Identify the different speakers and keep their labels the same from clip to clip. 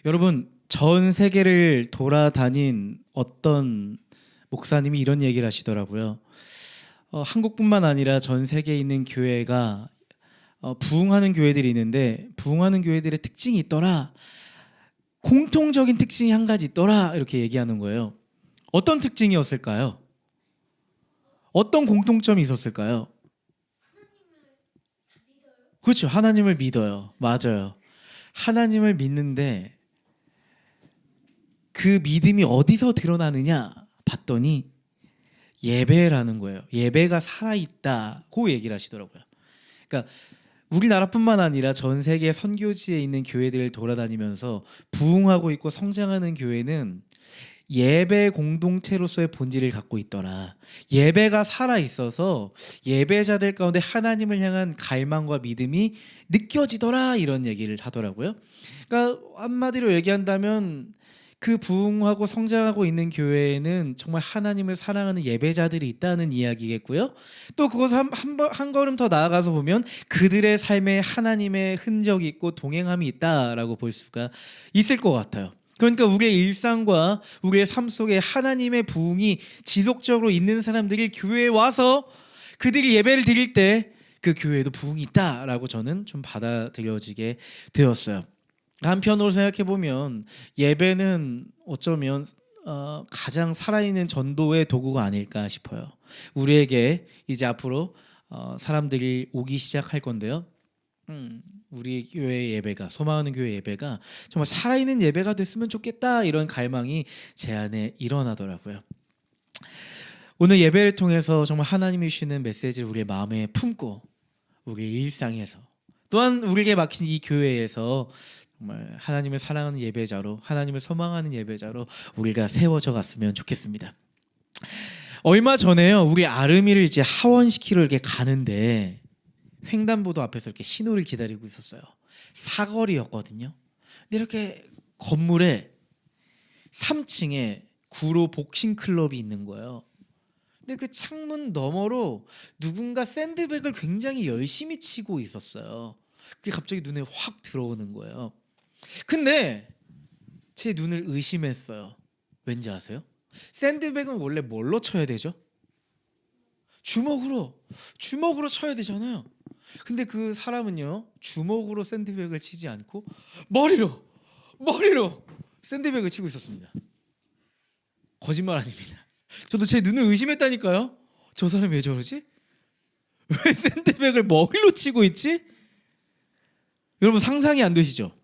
Speaker 1: 여러분, 전 세계를 돌아다닌 어떤 목사님이 이런 얘기를 하시더라고요. 한국뿐만 아니라 전 세계에 있는 교회가 부흥하는 교회들이 있는데 부흥하는 교회들의 특징이 있더라. 공통적인 특징이 한 가지 있더라. 이렇게 얘기하는 거예요. 어떤 특징이었을까요? 어떤 공통점이 있었을까요? 그렇죠. 하나님을 믿어요. 맞아요. 하나님을 믿는데 그 믿음이 어디서 드러나느냐 봤더니 예배라는 거예요. 예배가 살아있다고 얘기를 하시더라고요. 그러니까 우리나라뿐만 아니라 전 세계 선교지에 있는 교회들을 돌아다니면서 부흥하고 있고 성장하는 교회는 예배 공동체로서의 본질을 갖고 있더라. 예배가 살아있어서 예배자들 가운데 하나님을 향한 갈망과 믿음이 느껴지더라. 이런 얘기를 하더라고요. 그러니까 한마디로 얘기한다면 그 부흥하고 성장하고 있는 교회에는 정말 하나님을 사랑하는 예배자들이 있다는 이야기겠고요. 또 그것을 한 걸음 더 나아가서 보면 그들의 삶에 하나님의 흔적이 있고 동행함이 있다라고 볼 수가 있을 것 같아요. 그러니까 우리의 일상과 우리의 삶 속에 하나님의 부흥이 지속적으로 있는 사람들이 교회에 와서 그들이 예배를 드릴 때 그 교회에도 부흥이 있다라고 저는 좀 받아들여지게 되었어요. 한편으로 생각해 보면 예배는 어쩌면 가장 살아있는 전도의 도구가 아닐까 싶어요. 우리에게 이제 앞으로 사람들이 오기 시작할 건데요. 우리 교회 예배가, 소망하는 교회 예배가 정말 살아있는 예배가 됐으면 좋겠다, 이런 갈망이 제 안에 일어나더라고요. 오늘 예배를 통해서 정말 하나님이 주시는 메시지를 우리의 마음에 품고 우리의 일상에서 또한 우리에게 맡긴 이 교회에서 정말 하나님을 사랑하는 예배자로, 하나님을 소망하는 예배자로 우리가 세워져 갔으면 좋겠습니다. 얼마 전에요, 우리 아름이를 이제 하원시키러 이렇게 가는데 횡단보도 앞에서 이렇게 신호를 기다리고 있었어요. 사거리였거든요. 근데 이렇게 건물에 3층에 구로 복싱 클럽이 있는 거예요. 근데 그 창문 너머로 누군가 샌드백을 굉장히 열심히 치고 있었어요. 그게 갑자기 눈에 확 들어오는 거예요. 근데 제 눈을 의심했어요. 왠지 아세요? 샌드백은 원래 뭘로 쳐야 되죠? 주먹으로 쳐야 되잖아요. 근데 그 사람은요, 주먹으로 샌드백을 치지 않고 머리로 샌드백을 치고 있었습니다. 거짓말 아닙니다. 저도 제 눈을 의심했다니까요. 저 사람이 왜 저러지? 왜 샌드백을 머리로 치고 있지? 여러분 상상이 안 되시죠?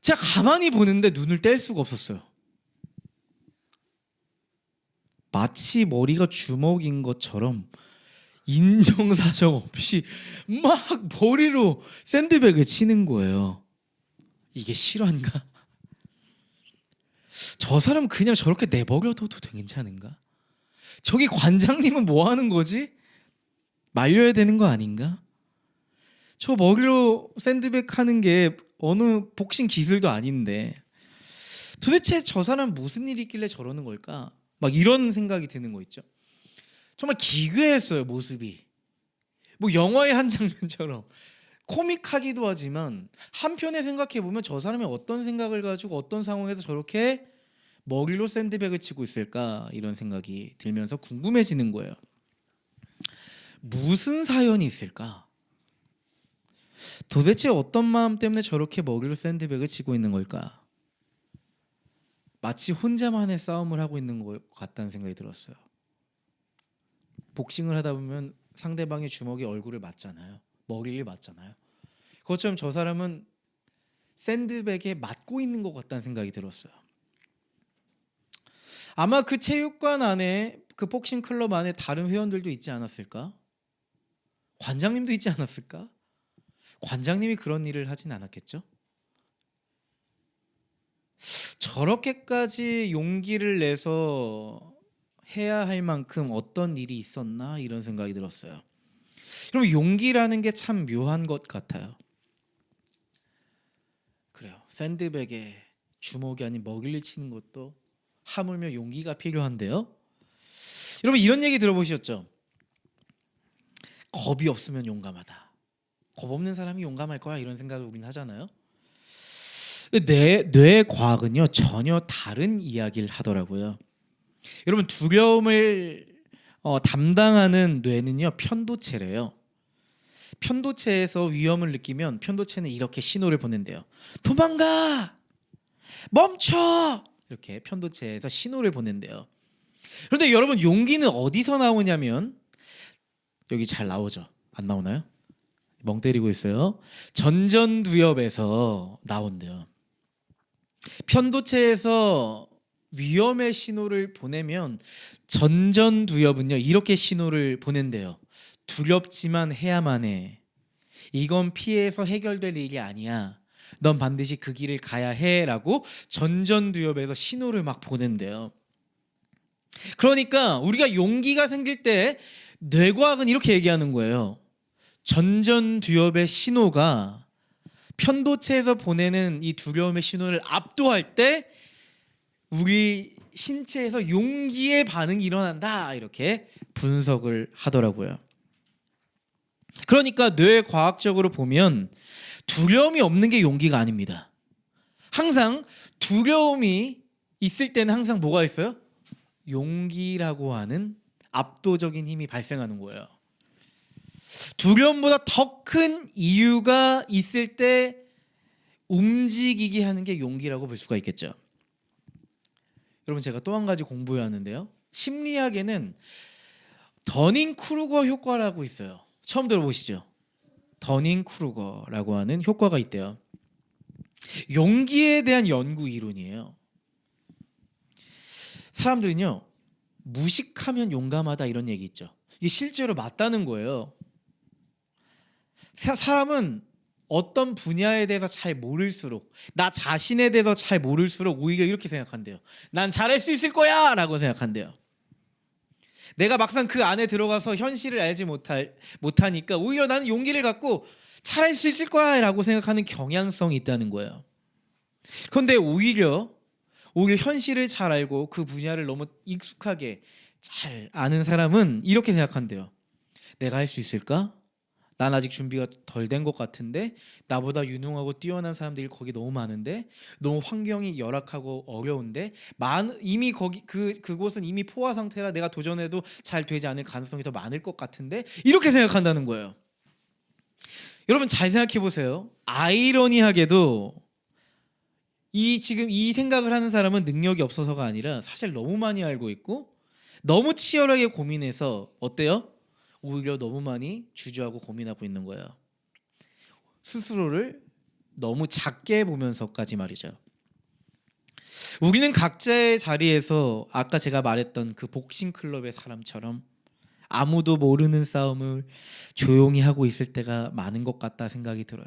Speaker 1: 제가 가만히 보는데 눈을 뗄 수가 없었어요. 마치 머리가 주먹인 것처럼 인정사정 없이 막 머리로 샌드백을 치는 거예요. 이게 실화인가? 저 사람 그냥 저렇게 내버려둬도 괜찮은가? 저기 관장님은 뭐 하는 거지? 말려야 되는 거 아닌가? 저 머리로 샌드백 하는 게 어느 복싱 기술도 아닌데 도대체 저 사람 무슨 일이 있길래 저러는 걸까? 막 이런 생각이 드는 거 있죠. 정말 기괴했어요, 모습이. 뭐 영화의 한 장면처럼 코믹하기도 하지만 한편에 생각해 보면 저 사람이 어떤 생각을 가지고 어떤 상황에서 저렇게 머리로 샌드백을 치고 있을까, 이런 생각이 들면서 궁금해지는 거예요. 무슨 사연이 있을까? 도대체 어떤 마음 때문에 저렇게 머리로 샌드백을 치고 있는 걸까? 마치 혼자만의 싸움을 하고 있는 것 같다는 생각이 들었어요. 복싱을 하다 보면 상대방의 주먹이 얼굴을 맞잖아요. 머리를 맞잖아요. 그것처럼 저 사람은 샌드백에 맞고 있는 것 같다는 생각이 들었어요. 아마 그 체육관 안에, 그 복싱 클럽 안에 다른 회원들도 있지 않았을까? 관장님도 있지 않았을까? 관장님이 그런 일을 하진 않았겠죠? 저렇게까지 용기를 내서 해야 할 만큼 어떤 일이 있었나, 이런 생각이 들었어요. 그럼 용기라는 게 참 묘한 것 같아요. 그래요. 샌드백에 주먹이 아닌 먹이를 치는 것도 하물며 용기가 필요한데요. 여러분 이런 얘기 들어보셨죠? 겁이 없으면 용감하다. 겁 없는 사람이 용감할 거야, 이런 생각을 우린 하잖아요. 근데 뇌 과학은요 전혀 다른 이야기를 하더라고요. 여러분 두려움을 담당하는 뇌는요 편도체래요. 편도체에서 위험을 느끼면 편도체는 이렇게 신호를 보낸대요. 도망가! 멈춰! 이렇게 편도체에서 신호를 보낸대요. 그런데 여러분 용기는 어디서 나오냐면 여기 잘 나오죠? 안 나오나요? 멍 때리고 있어요. 전전두엽에서 나온대요. 편도체에서 위험의 신호를 보내면 전전두엽은요 이렇게 신호를 보낸대요. 두렵지만 해야만 해. 이건 피해서 해결될 일이 아니야. 넌 반드시 그 길을 가야 해라고 전전두엽에서 신호를 막 보낸대요. 그러니까 우리가 용기가 생길 때 뇌과학은 이렇게 얘기하는 거예요. 전전두엽의 신호가 편도체에서 보내는 이 두려움의 신호를 압도할 때 우리 신체에서 용기의 반응이 일어난다 이렇게 분석을 하더라고요. 그러니까 뇌과학적으로 보면 두려움이 없는 게 용기가 아닙니다. 항상 두려움이 있을 때는 항상 뭐가 있어요? 용기라고 하는 압도적인 힘이 발생하는 거예요. 두려움보다 더 큰 이유가 있을 때 움직이게 하는 게 용기라고 볼 수가 있겠죠. 여러분 제가 또 한 가지 공부해 왔는데요. 심리학에는 더닝크루거 효과라고 있어요. 처음 들어보시죠? 더닝크루거라고 하는 효과가 있대요. 용기에 대한 연구 이론이에요. 사람들은요 무식하면 용감하다 이런 얘기 있죠. 이게 실제로 맞다는 거예요. 사람은 어떤 분야에 대해서 잘 모를수록 나 자신에 대해서 잘 모를수록 오히려 이렇게 생각한대요. 난 잘할 수 있을 거야 라고 생각한대요. 내가 막상 그 안에 들어가서 현실을 알지 못하니까 오히려 나는 용기를 갖고 잘할 수 있을 거야 라고 생각하는 경향성이 있다는 거예요. 그런데 오히려 현실을 잘 알고 그 분야를 너무 익숙하게 잘 아는 사람은 이렇게 생각한대요. 내가 할 수 있을까? 난 아직 준비가 덜 된 것 같은데 나보다 유능하고 뛰어난 사람들이 거기 너무 많은데 너무 환경이 열악하고 어려운데 이미 그곳은 이미 포화 상태라 내가 도전해도 잘 되지 않을 가능성이 더 많을 것 같은데 이렇게 생각한다는 거예요. 여러분 잘 생각해 보세요. 아이러니하게도 지금 이 생각을 하는 사람은 능력이 없어서가 아니라 사실 너무 많이 알고 있고 너무 치열하게 고민해서 어때요? 오히려 너무 많이 주저하고 고민하고 있는 거예요. 스스로를 너무 작게 보면서까지 말이죠. 우리는 각자의 자리에서 아까 제가 말했던 그 복싱 클럽의 사람처럼 아무도 모르는 싸움을 조용히 하고 있을 때가 많은 것 같다 생각이 들어요.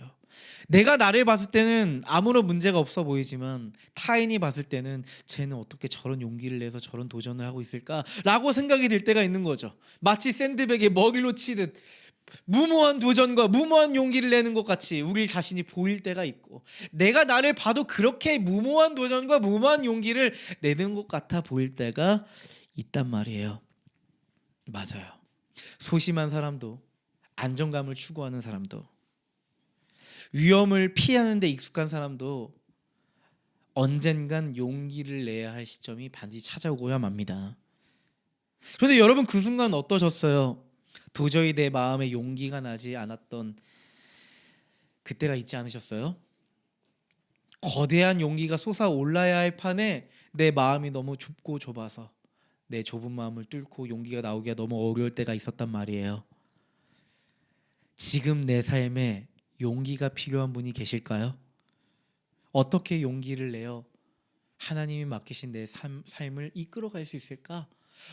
Speaker 1: 내가 나를 봤을 때는 아무런 문제가 없어 보이지만 타인이 봤을 때는 쟤는 어떻게 저런 용기를 내서 저런 도전을 하고 있을까라고 생각이 들 때가 있는 거죠. 마치 샌드백에 먹이로 치듯 무모한 도전과 무모한 용기를 내는 것 같이 우리 자신이 보일 때가 있고 내가 나를 봐도 그렇게 무모한 도전과 무모한 용기를 내는 것 같아 보일 때가 있단 말이에요. 맞아요. 소심한 사람도 안정감을 추구하는 사람도 위험을 피하는 데 익숙한 사람도 언젠간 용기를 내야 할 시점이 반드시 찾아오고야 맙니다. 그런데 여러분 그 순간 어떠셨어요? 도저히 내 마음에 용기가 나지 않았던 그때가 있지 않으셨어요? 거대한 용기가 솟아올라야 할 판에 내 마음이 너무 좁고 좁아서 내 좁은 마음을 뚫고 용기가 나오기가 너무 어려울 때가 있었단 말이에요. 지금 내 삶에 용기가 필요한 분이 계실까요? 어떻게 용기를 내어 하나님이 맡기신 내 삶을 이끌어갈 수 있을까?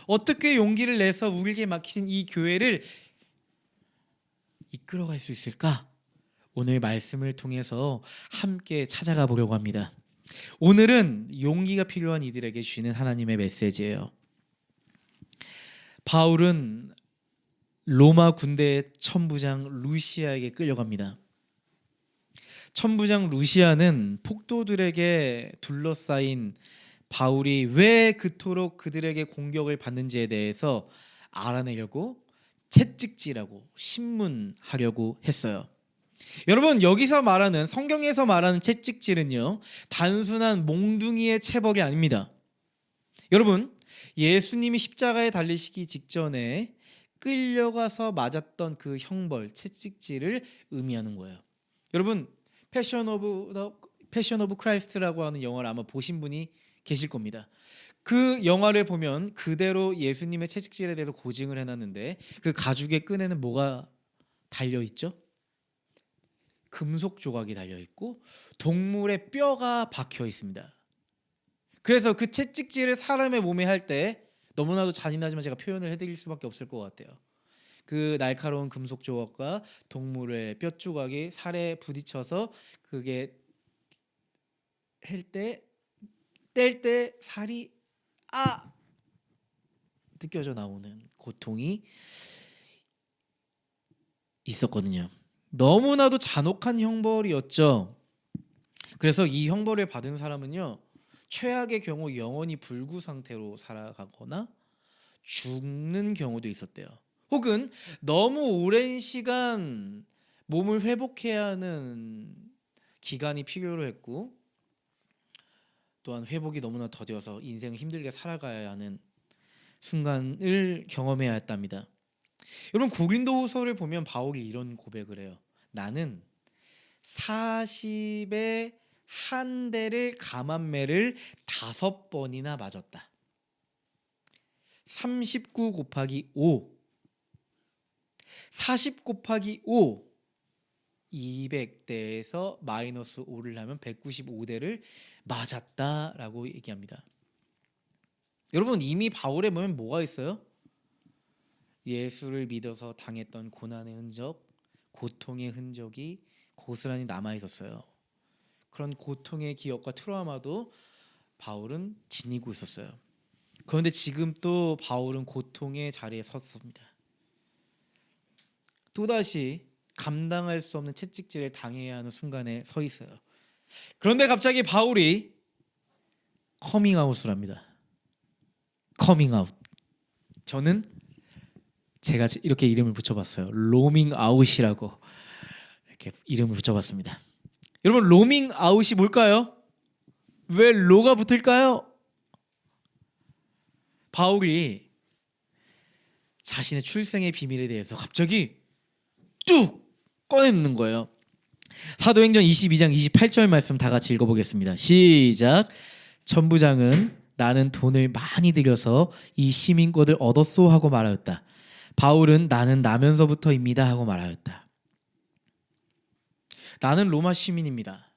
Speaker 1: 어떻게 용기를 내서 우리에게 맡기신 이 교회를 이끌어갈 수 있을까? 오늘 말씀을 통해서 함께 찾아가 보려고 합니다. 오늘은 용기가 필요한 이들에게 주시는 하나님의 메시지예요. 바울은 로마 군대의 천부장 루시아에게 끌려갑니다. 천부장 루시아는 폭도들에게 둘러싸인 바울이 왜 그토록 그들에게 공격을 받는지에 대해서 알아내려고 채찍질하고 신문하려고 했어요. 여러분, 여기서 말하는, 성경에서 말하는 채찍질은요, 단순한 몽둥이의 체벌이 아닙니다. 여러분, 예수님이 십자가에 달리시기 직전에 끌려가서 맞았던 그 형벌, 채찍질을 의미하는 거예요. 여러분, 패션 오브 크라이스트라고 하는 영화를 아마 보신 분이 계실 겁니다. 그 영화를 보면 그대로 예수님의 채찍질에 대해서 고증을 해놨는데, 그 가죽의 끈에는 뭐가 달려있죠? 금속 조각이 달려있고 동물의 뼈가 박혀 있습니다. 그래서 그 채찍질을 사람의 몸에 할 때, 너무나도 잔인하지만 제가 표현을 해드릴 수밖에 없을 것 같아요. 그 날카로운 금속 조각과 동물의 뼈 조각이 살에 부딪혀서 그게 뗄 때 살이 느껴져 나오는 고통이 있었거든요. 너무나도 잔혹한 형벌이었죠. 그래서 이 형벌을 받은 사람은요, 최악의 경우 영원히 불구 상태로 살아가거나 죽는 경우도 있었대요. 혹은 너무 오랜 시간 몸을 회복해야 하는 기간이 필요로 했고, 또한 회복이 너무나 더뎌서 인생을 힘들게 살아가야 하는 순간을 경험해야 했답니다. 여러분, 고린도후서를 보면 바울이 이런 고백을 해요. 나는 40의 한 대를 감한매를 5번이나 맞았다. 39 곱하기 5, 40 곱하기 5, 200대에서 마이너스 5를 하면 195대를 맞았다라고 얘기합니다. 여러분, 이미 바울의 몸에 뭐가 있어요? 예수를 믿어서 당했던 고난의 흔적, 고통의 흔적이 고스란히 남아 있었어요. 그런 고통의 기억과 트라우마도 바울은 지니고 있었어요. 그런데 지금 또 바울은 고통의 자리에 섰습니다. 또다시 감당할 수 없는 채찍질을 당해야 하는 순간에 서 있어요. 그런데 갑자기 바울이 커밍아웃을 합니다. 커밍아웃. 저는 제가 이렇게 이름을 붙여봤어요. 로밍아웃이라고 이렇게 이름을 붙여봤습니다. 여러분, 로밍아웃이 뭘까요? 왜 로가 붙을까요? 바울이 자신의 출생의 비밀에 대해서 갑자기 뚝 꺼내는 거예요. 사도행전 22장 28절 말씀 다 같이 읽어보겠습니다. 시작. 천부장은 나는 돈을 많이 들여서 이 시민권을 얻었소 하고 말하였다. 바울은 나는 나면서부터입니다 하고 말하였다. 나는 로마 시민입니다.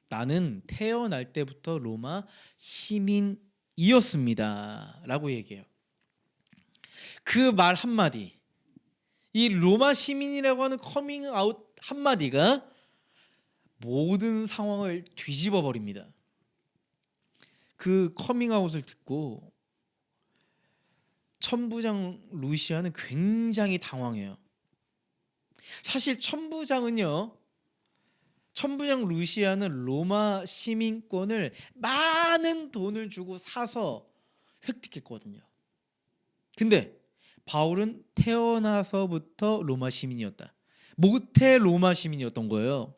Speaker 1: 나는 태어날 때부터 로마 시민이었습니다 라고 얘기해요. 그 말 한마디, 이 로마 시민이라고 하는 커밍아웃 한마디가 모든 상황을 뒤집어 버립니다. 그 커밍아웃을 듣고 천부장 루시아는 굉장히 당황해요. 사실 천부장 루시아는 로마 시민권을 많은 돈을 주고 사서 획득했거든요. 근데 바울은 태어나서부터 로마 시민이었다. 모태 로마 시민이었던 거예요.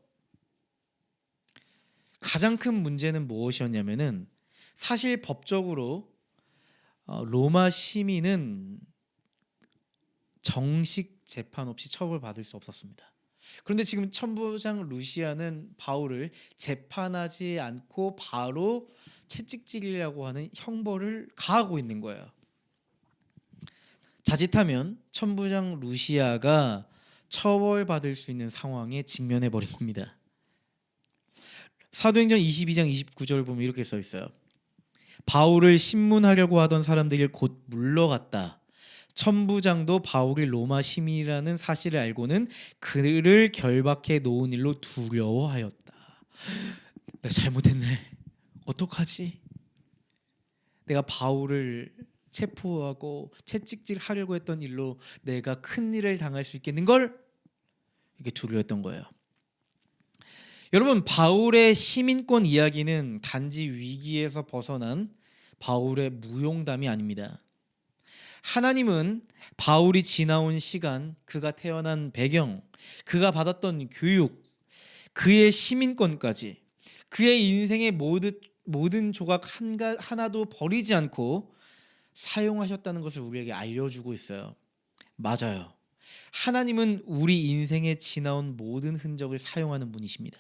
Speaker 1: 가장 큰 문제는 무엇이었냐면은, 사실 법적으로 로마 시민은 정식 재판 없이 처벌받을 수 없었습니다. 그런데 지금 천부장 루시아는 바울을 재판하지 않고 바로 채찍질이라고 하는 형벌을 가하고 있는 거예요. 자칫하면 천부장 루시아가 처벌받을 수 있는 상황에 직면해 버린 겁니다. 사도행전 22장 29절 보면 이렇게 써 있어요. 바울을 신문하려고 하던 사람들이 곧 물러갔다. 천부장도 바울이 로마 시민이라는 사실을 알고는 그를 결박해 놓은 일로 두려워하였다. 내가 잘못했네. 어떡하지? 내가 바울을 체포하고 채찍질하려고 했던 일로 내가 큰 일을 당할 수 있겠는걸? 이렇게 두려워했던 거예요. 여러분, 바울의 시민권 이야기는 단지 위기에서 벗어난 바울의 무용담이 아닙니다. 하나님은 바울이 지나온 시간, 그가 태어난 배경, 그가 받았던 교육, 그의 시민권까지, 그의 인생의 모든 조각 하나도 버리지 않고 사용하셨다는 것을 우리에게 알려주고 있어요. 맞아요. 하나님은 우리 인생에 지나온 모든 흔적을 사용하는 분이십니다.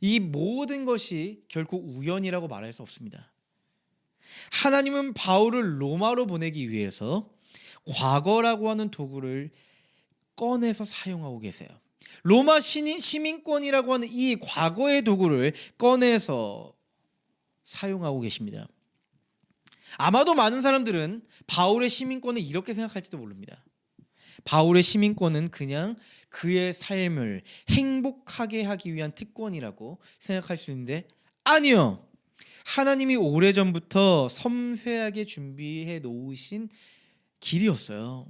Speaker 1: 이 모든 것이 결코 우연이라고 말할 수 없습니다. 하나님은 바울을 로마로 보내기 위해서 과거라고 하는 도구를 꺼내서 사용하고 계세요. 로마 시민권이라고 하는 이 과거의 도구를 꺼내서 사용하고 계십니다. 아마도 많은 사람들은 바울의 시민권을 이렇게 생각할지도 모릅니다. 바울의 시민권은 그냥 그의 삶을 행복하게 하기 위한 특권이라고 생각할 수 있는데, 아니요. 하나님이 오래전부터 섬세하게 준비해 놓으신 길이었어요.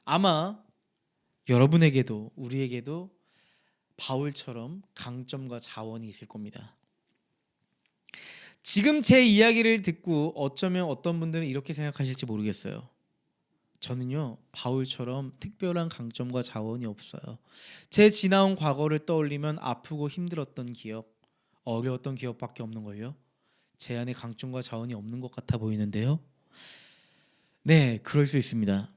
Speaker 1: 아마 여러분에게도 우리에게도 바울처럼 강점과 자원이 있을 겁니다. 지금 제 이야기를 듣고 어쩌면 어떤 분들은 이렇게 생각하실지 모르겠어요. 저는요, 바울처럼 특별한 강점과 자원이 없어요. 제 지나온 과거를 떠올리면 아프고 힘들었던 기억, 어려웠던 기억밖에 없는 걸요. 제 안에 강점과 자원이 없는 것 같아 보이는데요. 네, 그럴 수 있습니다.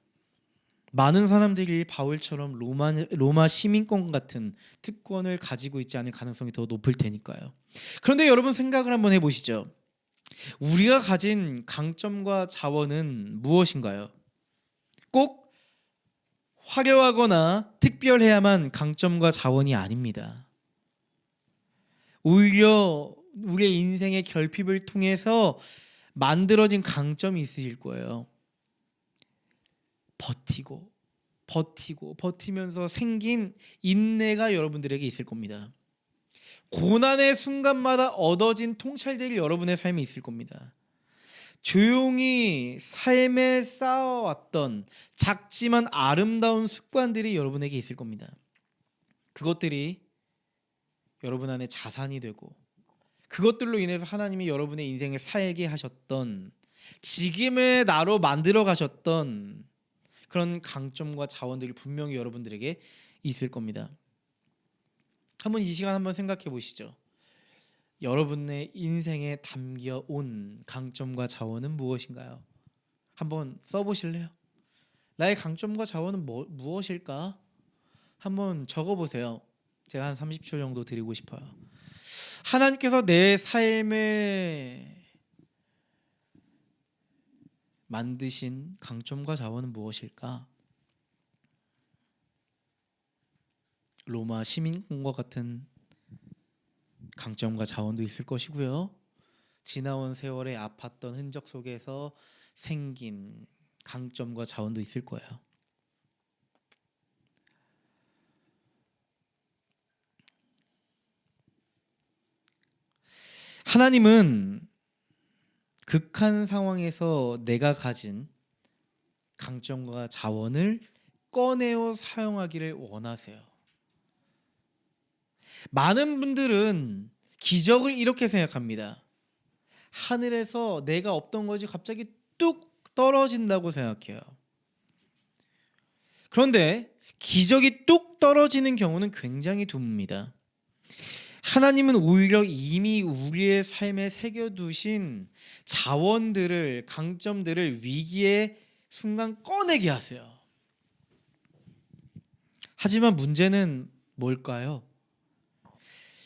Speaker 1: 많은 사람들이 바울처럼 로마 시민권 같은 특권을 가지고 있지 않을 가능성이 더 높을 테니까요. 그런데 여러분 생각을 한번 해보시죠. 우리가 가진 강점과 자원은 무엇인가요? 꼭 화려하거나 특별해야만 강점과 자원이 아닙니다. 오히려 우리의 인생의 결핍을 통해서 만들어진 강점이 있으실 거예요. 버티면서 생긴 인내가 여러분들에게 있을 겁니다. 고난의 순간마다 얻어진 통찰들이 여러분의 삶에 있을 겁니다. 조용히 삶에 쌓아왔던 작지만 아름다운 습관들이 여러분에게 있을 겁니다. 그것들이 여러분 안에 자산이 되고, 그것들로 인해서 하나님이 여러분의 인생을 살게 하셨던, 지금의 나로 만들어 가셨던 그런 강점과 자원들이 분명히 여러분들에게 있을 겁니다. 한번 이 시간 한번 생각해 보시죠. 여러분의 인생에 담겨온 강점과 자원은 무엇인가요? 한번 써보실래요? 나의 강점과 자원은 무엇일까? 한번 적어보세요. 제가 한 30초 정도 드리고 싶어요. 하나님께서 내 삶에 만드신 강점과 자원은 무엇일까? 로마 시민권과 같은 강점과 자원도 있을 것이고요. 지나온 세월의 아팠던 흔적 속에서 생긴 강점과 자원도 있을 거예요. 하나님은 극한 상황에서 내가 가진 강점과 자원을 꺼내어 사용하기를 원하세요. 많은 분들은 기적을 이렇게 생각합니다. 하늘에서 내가 없던 것이 갑자기 뚝 떨어진다고 생각해요. 그런데 기적이 뚝 떨어지는 경우는 굉장히 드뭅니다. 하나님은 오히려 이미 우리의 삶에 새겨두신 자원들을, 강점들을 위기의 순간 꺼내게 하세요. 하지만 문제는 뭘까요?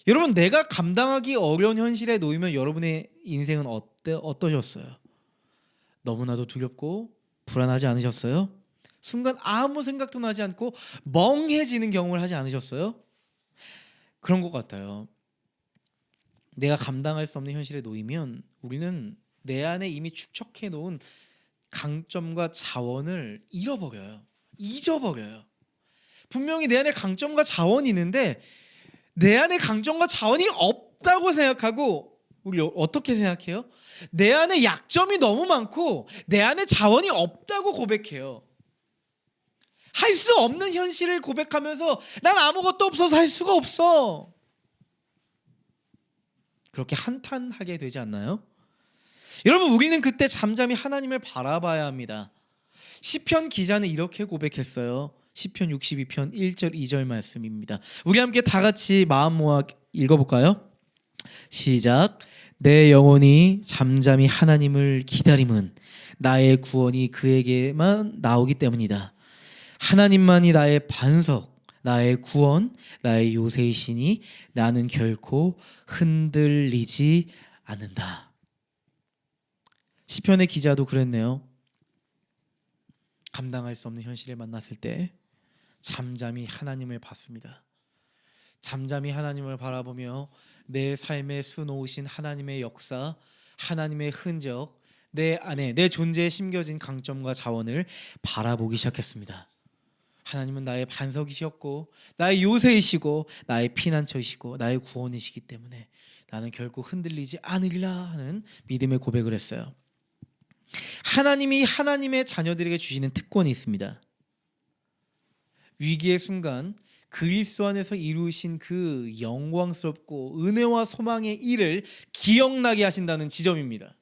Speaker 1: 여러분, 내가 감당하기 어려운 현실에 놓이면 여러분의 인생은 어떠셨어요? 너무나도 두렵고 불안하지 않으셨어요? 순간 아무 생각도 나지 않고 멍해지는 경험을 하지 않으셨어요? 그런 것 같아요. 내가 감당할 수 없는 현실에 놓이면 우리는 내 안에 이미 축적해 놓은 강점과 자원을 잊어버려요. 분명히 내 안에 강점과 자원이 있는데 내 안에 강점과 자원이 없다고 생각하고, 우리 어떻게 생각해요? 내 안에 약점이 너무 많고 내 안에 자원이 없다고 고백해요. 할 수 없는 현실을 고백하면서 난 아무것도 없어서 할 수가 없어. 그렇게 한탄하게 되지 않나요? 여러분, 우리는 그때 잠잠히 하나님을 바라봐야 합니다. 시편 기자는 이렇게 고백했어요. 시편 62편 1절 2절 말씀입니다. 우리 함께 다 같이 마음 모아 읽어볼까요? 시작. 내 영혼이 잠잠히 하나님을 기다림은 나의 구원이 그에게만 나오기 때문이다. 하나님만이 나의 반석, 나의 구원, 나의 요새이시니 나는 결코 흔들리지 않는다. 시편의 기자도 그랬네요. 감당할 수 없는 현실을 만났을 때 잠잠히 하나님을 봤습니다. 잠잠히 하나님을 바라보며 내 삶에 수놓으신 하나님의 역사, 하나님의 흔적, 내 안에 내 존재에 심겨진 강점과 자원을 바라보기 시작했습니다. 하나님은 나의 반석이셨고 나의 요새이시고 나의 피난처이시고 나의 구원이시기 때문에 나는 결코 흔들리지 않으리라 하는 믿음의 고백을 했어요. 하나님이 하나님의 자녀들에게 주시는 특권이 있습니다. 위기의 순간 그리스도 안에서 이루신 그 영광스럽고 은혜와 소망의 일을 기억나게 하신다는 지점입니다.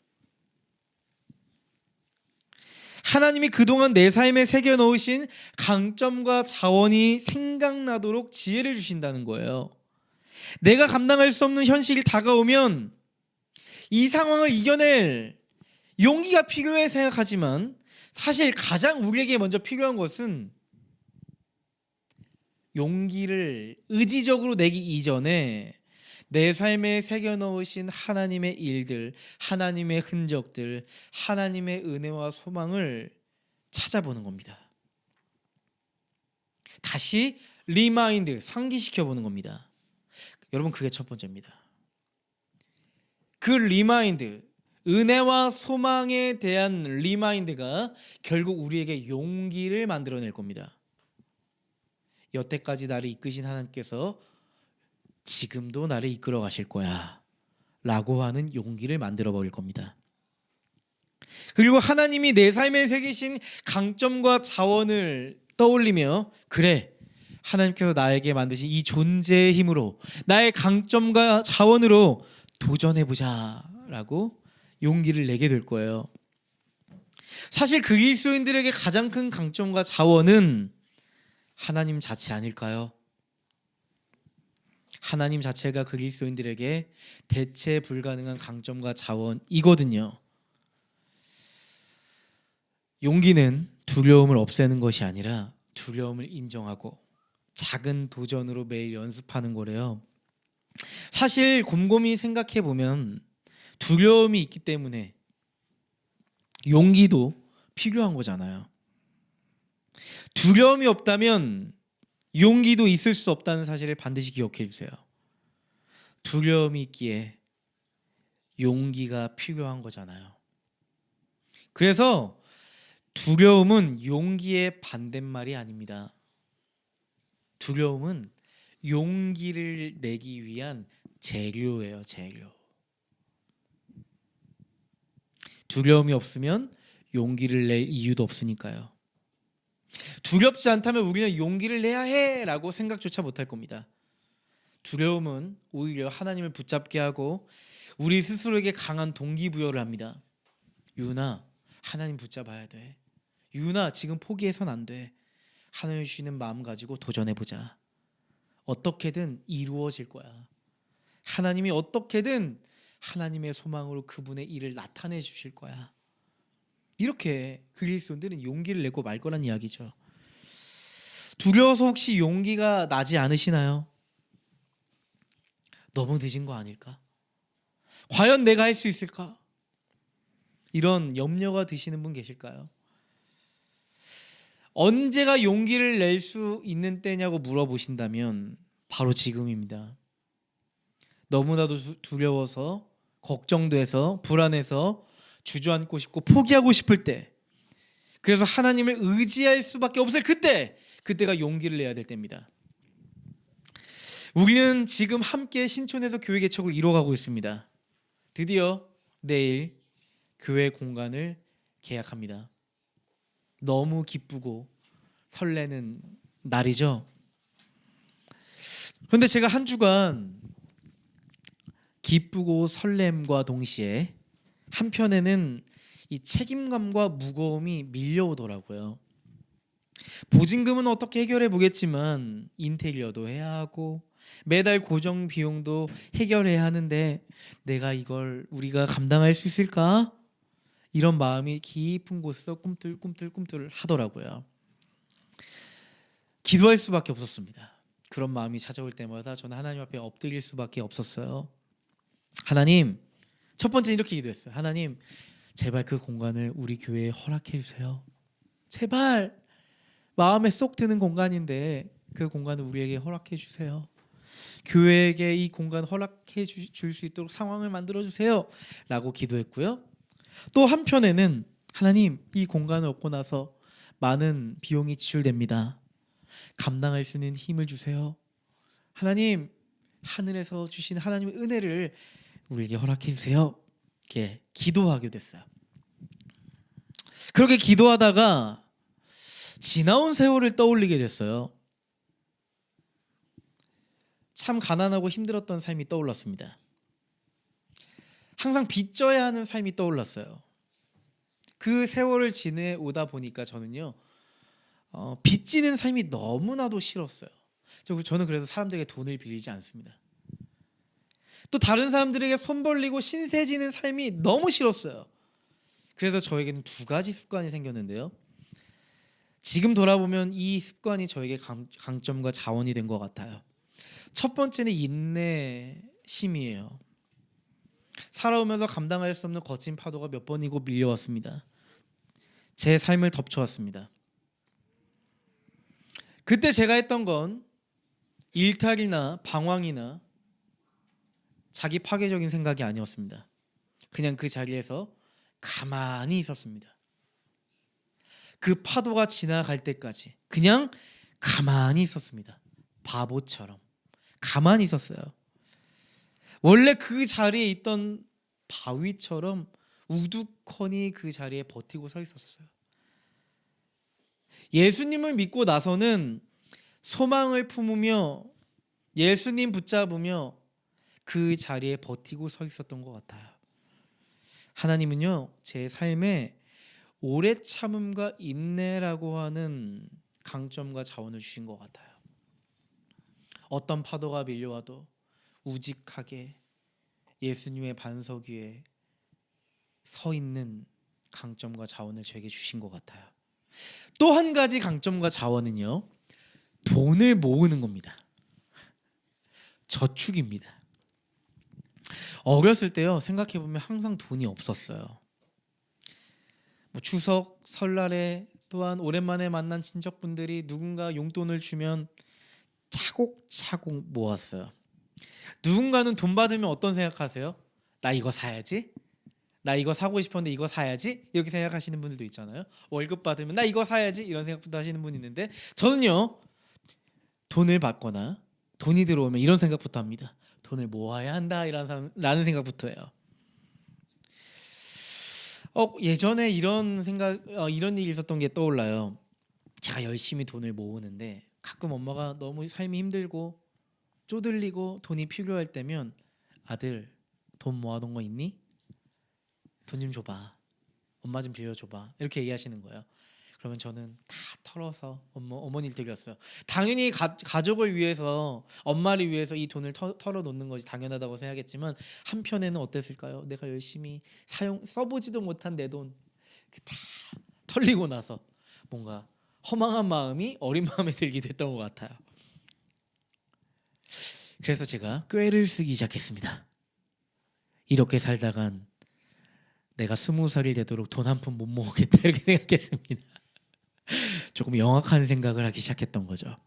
Speaker 1: 하나님이 그동안 내 삶에 새겨 넣으신 강점과 자원이 생각나도록 지혜를 주신다는 거예요. 내가 감당할 수 없는 현실이 다가오면 이 상황을 이겨낼 용기가 필요해 생각하지만 사실 가장 우리에게 먼저 필요한 것은 용기를 의지적으로 내기 이전에 내 삶에 새겨 넣으신 하나님의 일들, 하나님의 흔적들, 하나님의 은혜와 소망을 찾아보는 겁니다. 다시 리마인드, 상기시켜 보는 겁니다. 여러분, 그게 첫 번째입니다. 그 리마인드, 은혜와 소망에 대한 리마인드가 결국 우리에게 용기를 만들어낼 겁니다. 여태까지 나를 이끄신 하나님께서 지금도 나를 이끌어 가실 거야 라고 하는 용기를 만들어 버릴 겁니다. 그리고 하나님이 내 삶에 새기신 강점과 자원을 떠올리며 그래, 하나님께서 나에게 만드신 이 존재의 힘으로 나의 강점과 자원으로 도전해보자 라고 용기를 내게 될 거예요. 사실 그리스도인들에게 가장 큰 강점과 자원은 하나님 자체 아닐까요? 하나님 자체가 그리스도인들에게 대체 불가능한 강점과 자원이거든요. 용기는 두려움을 없애는 것이 아니라 두려움을 인정하고 작은 도전으로 매일 연습하는 거래요. 사실 곰곰이 생각해 보면 두려움이 있기 때문에 용기도 필요한 거잖아요. 두려움이 없다면 용기도 있을 수 없다는 사실을 반드시 기억해 주세요. 두려움이 있기에 용기가 필요한 거잖아요. 그래서 두려움은 용기의 반대말이 아닙니다. 두려움은 용기를 내기 위한 재료예요, 재료. 두려움이 없으면 용기를 낼 이유도 없으니까요. 두렵지 않다면 우리는 용기를 내야 해라고 생각조차 못할 겁니다. 두려움은 오히려 하나님을 붙잡게 하고 우리 스스로에게 강한 동기부여를 합니다. 유나, 하나님 붙잡아야 돼. 유나, 지금 포기해선 안 돼. 하나님 주시는 마음 가지고 도전해보자. 어떻게든 이루어질 거야. 하나님이 어떻게든 하나님의 소망으로 그분의 일을 나타내 주실 거야. 이렇게 그리스도인들은 용기를 내고 말 거란 이야기죠. 두려워서 혹시 용기가 나지 않으시나요? 너무 늦은 거 아닐까? 과연 내가 할 수 있을까? 이런 염려가 드시는 분 계실까요? 언제가 용기를 낼 수 있는 때냐고 물어보신다면 바로 지금입니다. 너무나도 두려워서 걱정돼서 불안해서 주저앉고 싶고 포기하고 싶을 때, 그래서 하나님을 의지할 수밖에 없을 그때가 용기를 내야 될 때입니다. 우리는 지금 함께 신촌에서 교회 개척을 이뤄가고 있습니다. 드디어 내일 교회 공간을 계약합니다. 너무 기쁘고 설레는 날이죠. 그런데 제가 한 주간 기쁘고 설렘과 동시에 한편에는 이 책임감과 무거움이 밀려오더라고요. 보증금은 어떻게 해결해 보겠지만 인테리어도 해야 하고 매달 고정 비용도 해결해야 하는데 내가 이걸 우리가 감당할 수 있을까? 이런 마음이 깊은 곳에서 꿈틀꿈틀 하더라고요. 기도할 수밖에 없었습니다. 그런 마음이 찾아올 때마다 저는 하나님 앞에 엎드릴 수밖에 없었어요. 하나님, 첫 번째 이렇게 기도했어요. 하나님, 제발 그 공간을 우리 교회에 허락해 주세요. 제발 마음에 쏙 드는 공간인데 그 공간을 우리에게 허락해 주세요. 교회에게 이 공간 허락해 줄 수 있도록 상황을 만들어 주세요. 라고 기도했고요. 또 한편에는 하나님, 이 공간을 얻고 나서 많은 비용이 지출됩니다. 감당할 수 있는 힘을 주세요. 하나님, 하늘에서 주신 하나님의 은혜를 우리에게 허락해 주세요. 이렇게 기도하게 됐어요. 그렇게 기도하다가 지나온 세월을 떠올리게 됐어요. 참 가난하고 힘들었던 삶이 떠올랐습니다. 항상 빚져야 하는 삶이 떠올랐어요. 그 세월을 지내오다 보니까 저는요, 빚지는 삶이 너무나도 싫었어요. 저는 그래서 사람들에게 돈을 빌리지 않습니다. 또 다른 사람들에게 손 벌리고 신세지는 삶이 너무 싫었어요. 그래서 저에게는 두 가지 습관이 생겼는데요. 지금 돌아보면 이 습관이 저에게 강점과 자원이 된 것 같아요. 첫 번째는 인내심이에요. 살아오면서 감당할 수 없는 거친 파도가 몇 번이고 밀려왔습니다. 제 삶을 덮쳐왔습니다. 그때 제가 했던 건 일탈이나 방황이나 자기 파괴적인 생각이 아니었습니다. 그냥 그 자리에서 가만히 있었습니다. 그 파도가 지나갈 때까지 그냥 가만히 있었습니다. 바보처럼 가만히 있었어요. 원래 그 자리에 있던 바위처럼 우두커니 그 자리에 버티고 서 있었어요. 예수님을 믿고 나서는 소망을 품으며 예수님 붙잡으며 그 자리에 버티고 서 있었던 것 같아요. 하나님은요, 제 삶에 오래 참음과 인내라고 하는 강점과 자원을 주신 것 같아요. 어떤 파도가 밀려와도 우직하게 예수님의 반석 위에 서 있는 강점과 자원을 저에게 주신 것 같아요. 또 한 가지 강점과 자원은요, 돈을 모으는 겁니다. 저축입니다. 어렸을 때요, 생각해보면 항상 돈이 없었어요. 추석, 설날에 또한 오랜만에 만난 친척분들이 누군가 용돈을 주면 차곡차곡 모았어요. 누군가는 돈 받으면 어떤 생각하세요? 나 이거 사야지? 나 이거 사고 싶었는데 이거 사야지? 이렇게 생각하시는 분들도 있잖아요. 월급 받으면 나 이거 사야지? 이런 생각부터 하시는 분이 있는데 저는요, 돈을 받거나 돈이 들어오면 이런 생각부터 합니다. 돈을 모아야 한다 라는 생각부터 해요. 예전에 이런 일이 있었던 게 떠올라요. 제가 열심히 돈을 모으는데 가끔 엄마가 너무 삶이 힘들고 쪼들리고 돈이 필요할 때면 아들, 돈 모아둔 거 있니? 돈 좀 줘봐. 엄마 좀 빌려줘봐. 이렇게 얘기하시는 거예요. 그러면 저는 다 털어서 어머니를 드렸어요. 당연히 가족을 위해서, 엄마를 위해서 이 돈을 털어놓는 것이 당연하다고 생각했지만 한편에는 어땠을까요? 내가 열심히 써보지도 못한 내 돈 다 털리고 나서 뭔가 허망한 마음이 어린 마음에 들기도 했던 것 같아요. 그래서 제가 꾀를 쓰기 시작했습니다. 이렇게 살다간 내가 20살이 되도록 돈 한 푼 못 모으겠다 이렇게 생각했습니다. 조금 영악한 생각을 하기 시작했던 거죠.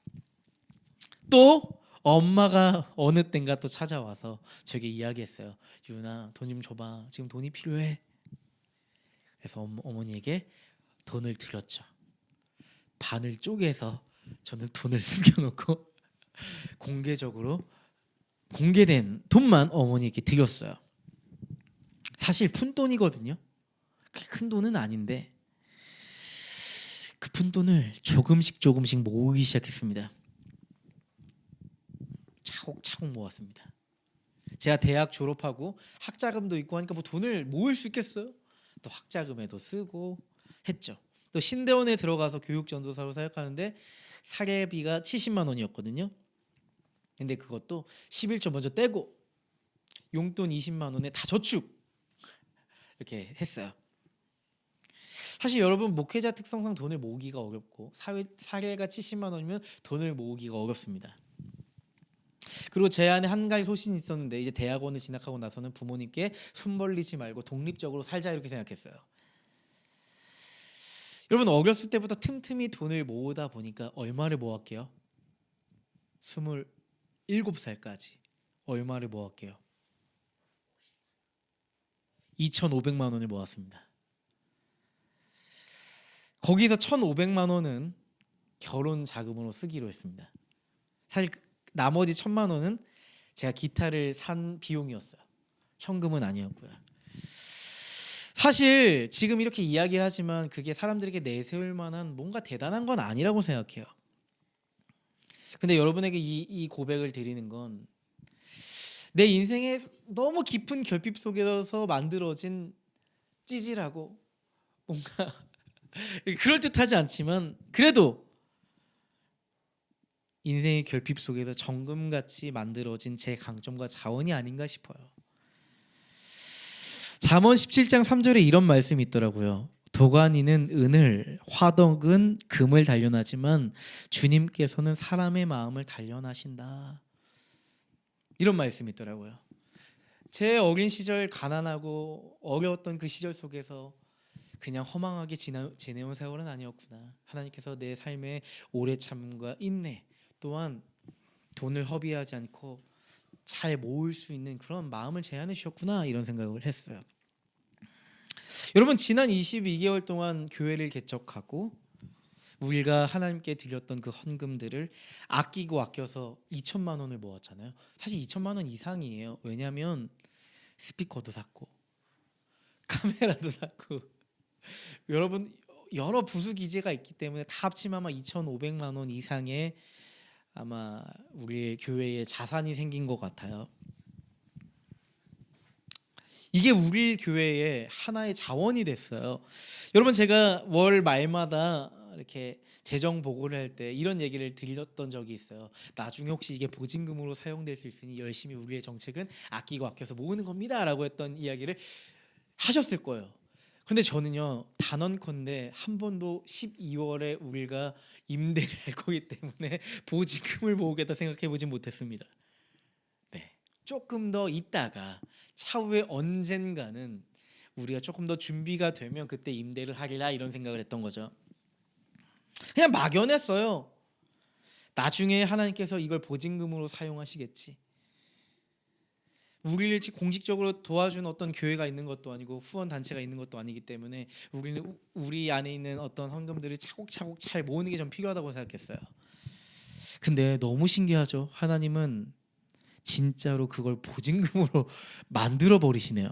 Speaker 1: 또 엄마가 어느 땐가 또 찾아와서 저에게 이야기했어요. 유나, 돈 좀 줘봐. 지금 돈이 필요해. 그래서 어머니에게 돈을 드렸죠. 반을 쪼개서 저는 돈을 숨겨놓고 공개된 돈만 어머니에게 드렸어요. 사실 푼돈이거든요. 그렇게 큰 돈은 아닌데 그 푼돈을 조금씩 모으기 시작했습니다. 차곡차곡 모았습니다. 제가 대학 졸업하고 학자금도 있고 하니까 뭐 돈을 모을 수 있겠어요? 또 학자금에도 쓰고 했죠. 또 신대원에 들어가서 교육 전도사로 사역하는데 사례비가 70만 원이었거든요. 근데 그것도 11조 먼저 떼고 용돈 20만 원에 다 저축 이렇게 했어요. 사실 여러분 목회자 특성상 돈을 모으기가 어렵고 사례가 70만 원이면 돈을 모으기가 어렵습니다. 그리고 제 안에 한 가지 소신이 있었는데 이제 대학원을 진학하고 나서는 부모님께 손 벌리지 말고 독립적으로 살자 이렇게 생각했어요. 여러분 어렸을 때부터 틈틈이 돈을 모으다 보니까 얼마를 모았게요? 27살까지 얼마를 모았게요? 2,500만 원을 모았습니다. 거기서 1,500만 원은 결혼 자금으로 쓰기로 했습니다. 사실 나머지 1,000만 원은 제가 기타를 산 비용이었어요. 현금은 아니었고요. 사실 지금 이렇게 이야기를 하지만 그게 사람들에게 내세울 만한 뭔가 대단한 건 아니라고 생각해요. 근데 여러분에게 이 고백을 드리는 건 내 인생에 너무 깊은 결핍 속에서 만들어진 찌질하고 뭔가 그럴듯하지 않지만 그래도 인생의 결핍 속에서 정금같이 만들어진 제 강점과 자원이 아닌가 싶어요. 잠언 17장 3절에 이런 말씀이 있더라고요. 도가니는 은을, 화덕은 금을 단련하지만 주님께서는 사람의 마음을 단련하신다. 이런 말씀이 있더라고요. 제 어린 시절 가난하고 어려웠던 그 시절 속에서 그냥 허망하게 지내온 세월은 아니었구나. 하나님께서 내 삶에 오래 참음과 인내 또한 돈을 허비하지 않고 잘 모을 수 있는 그런 마음을 제안해 주셨구나 이런 생각을 했어요. 여러분 지난 22개월 동안 교회를 개척하고 우리가 하나님께 드렸던 그 헌금들을 아끼고 아껴서 2천만 원을 모았잖아요. 사실 2천만 원 이상이에요. 왜냐하면 스피커도 샀고 카메라도 샀고 여러분 여러 부수 기재가 있기 때문에 다 합치면 아마 2,500만 원 이상의 아마 우리 교회에 자산이 생긴 것 같아요. 이게 우리 교회의 하나의 자원이 됐어요. 여러분 제가 월 말마다 이렇게 재정 보고를 할 때 이런 얘기를 드렸던 적이 있어요. 나중에 혹시 이게 보증금으로 사용될 수 있으니 열심히 우리의 정책은 아끼고 아껴서 모으는 겁니다라고 했던 이야기를 하셨을 거예요. 근데 저는요 단언컨대 한 번도 12월에 우리가 임대를 할 거기 때문에 보증금을 모으겠다 생각해 보진 못했습니다. 네, 조금 더 있다가 차후에 언젠가는 우리가 조금 더 준비가 되면 그때 임대를 하리라 이런 생각을 했던 거죠. 그냥 막연했어요. 나중에 하나님께서 이걸 보증금으로 사용하시겠지. 우리를 공식적으로 도와준 어떤 교회가 있는 것도 아니고 후원 단체가 있는 것도 아니기 때문에 우리는 우리 안에 있는 어떤 헌금들을 차곡차곡 잘 모으는 게 좀 필요하다고 생각했어요. 근데 너무 신기하죠. 하나님은 진짜로 그걸 보증금으로 만들어 버리시네요.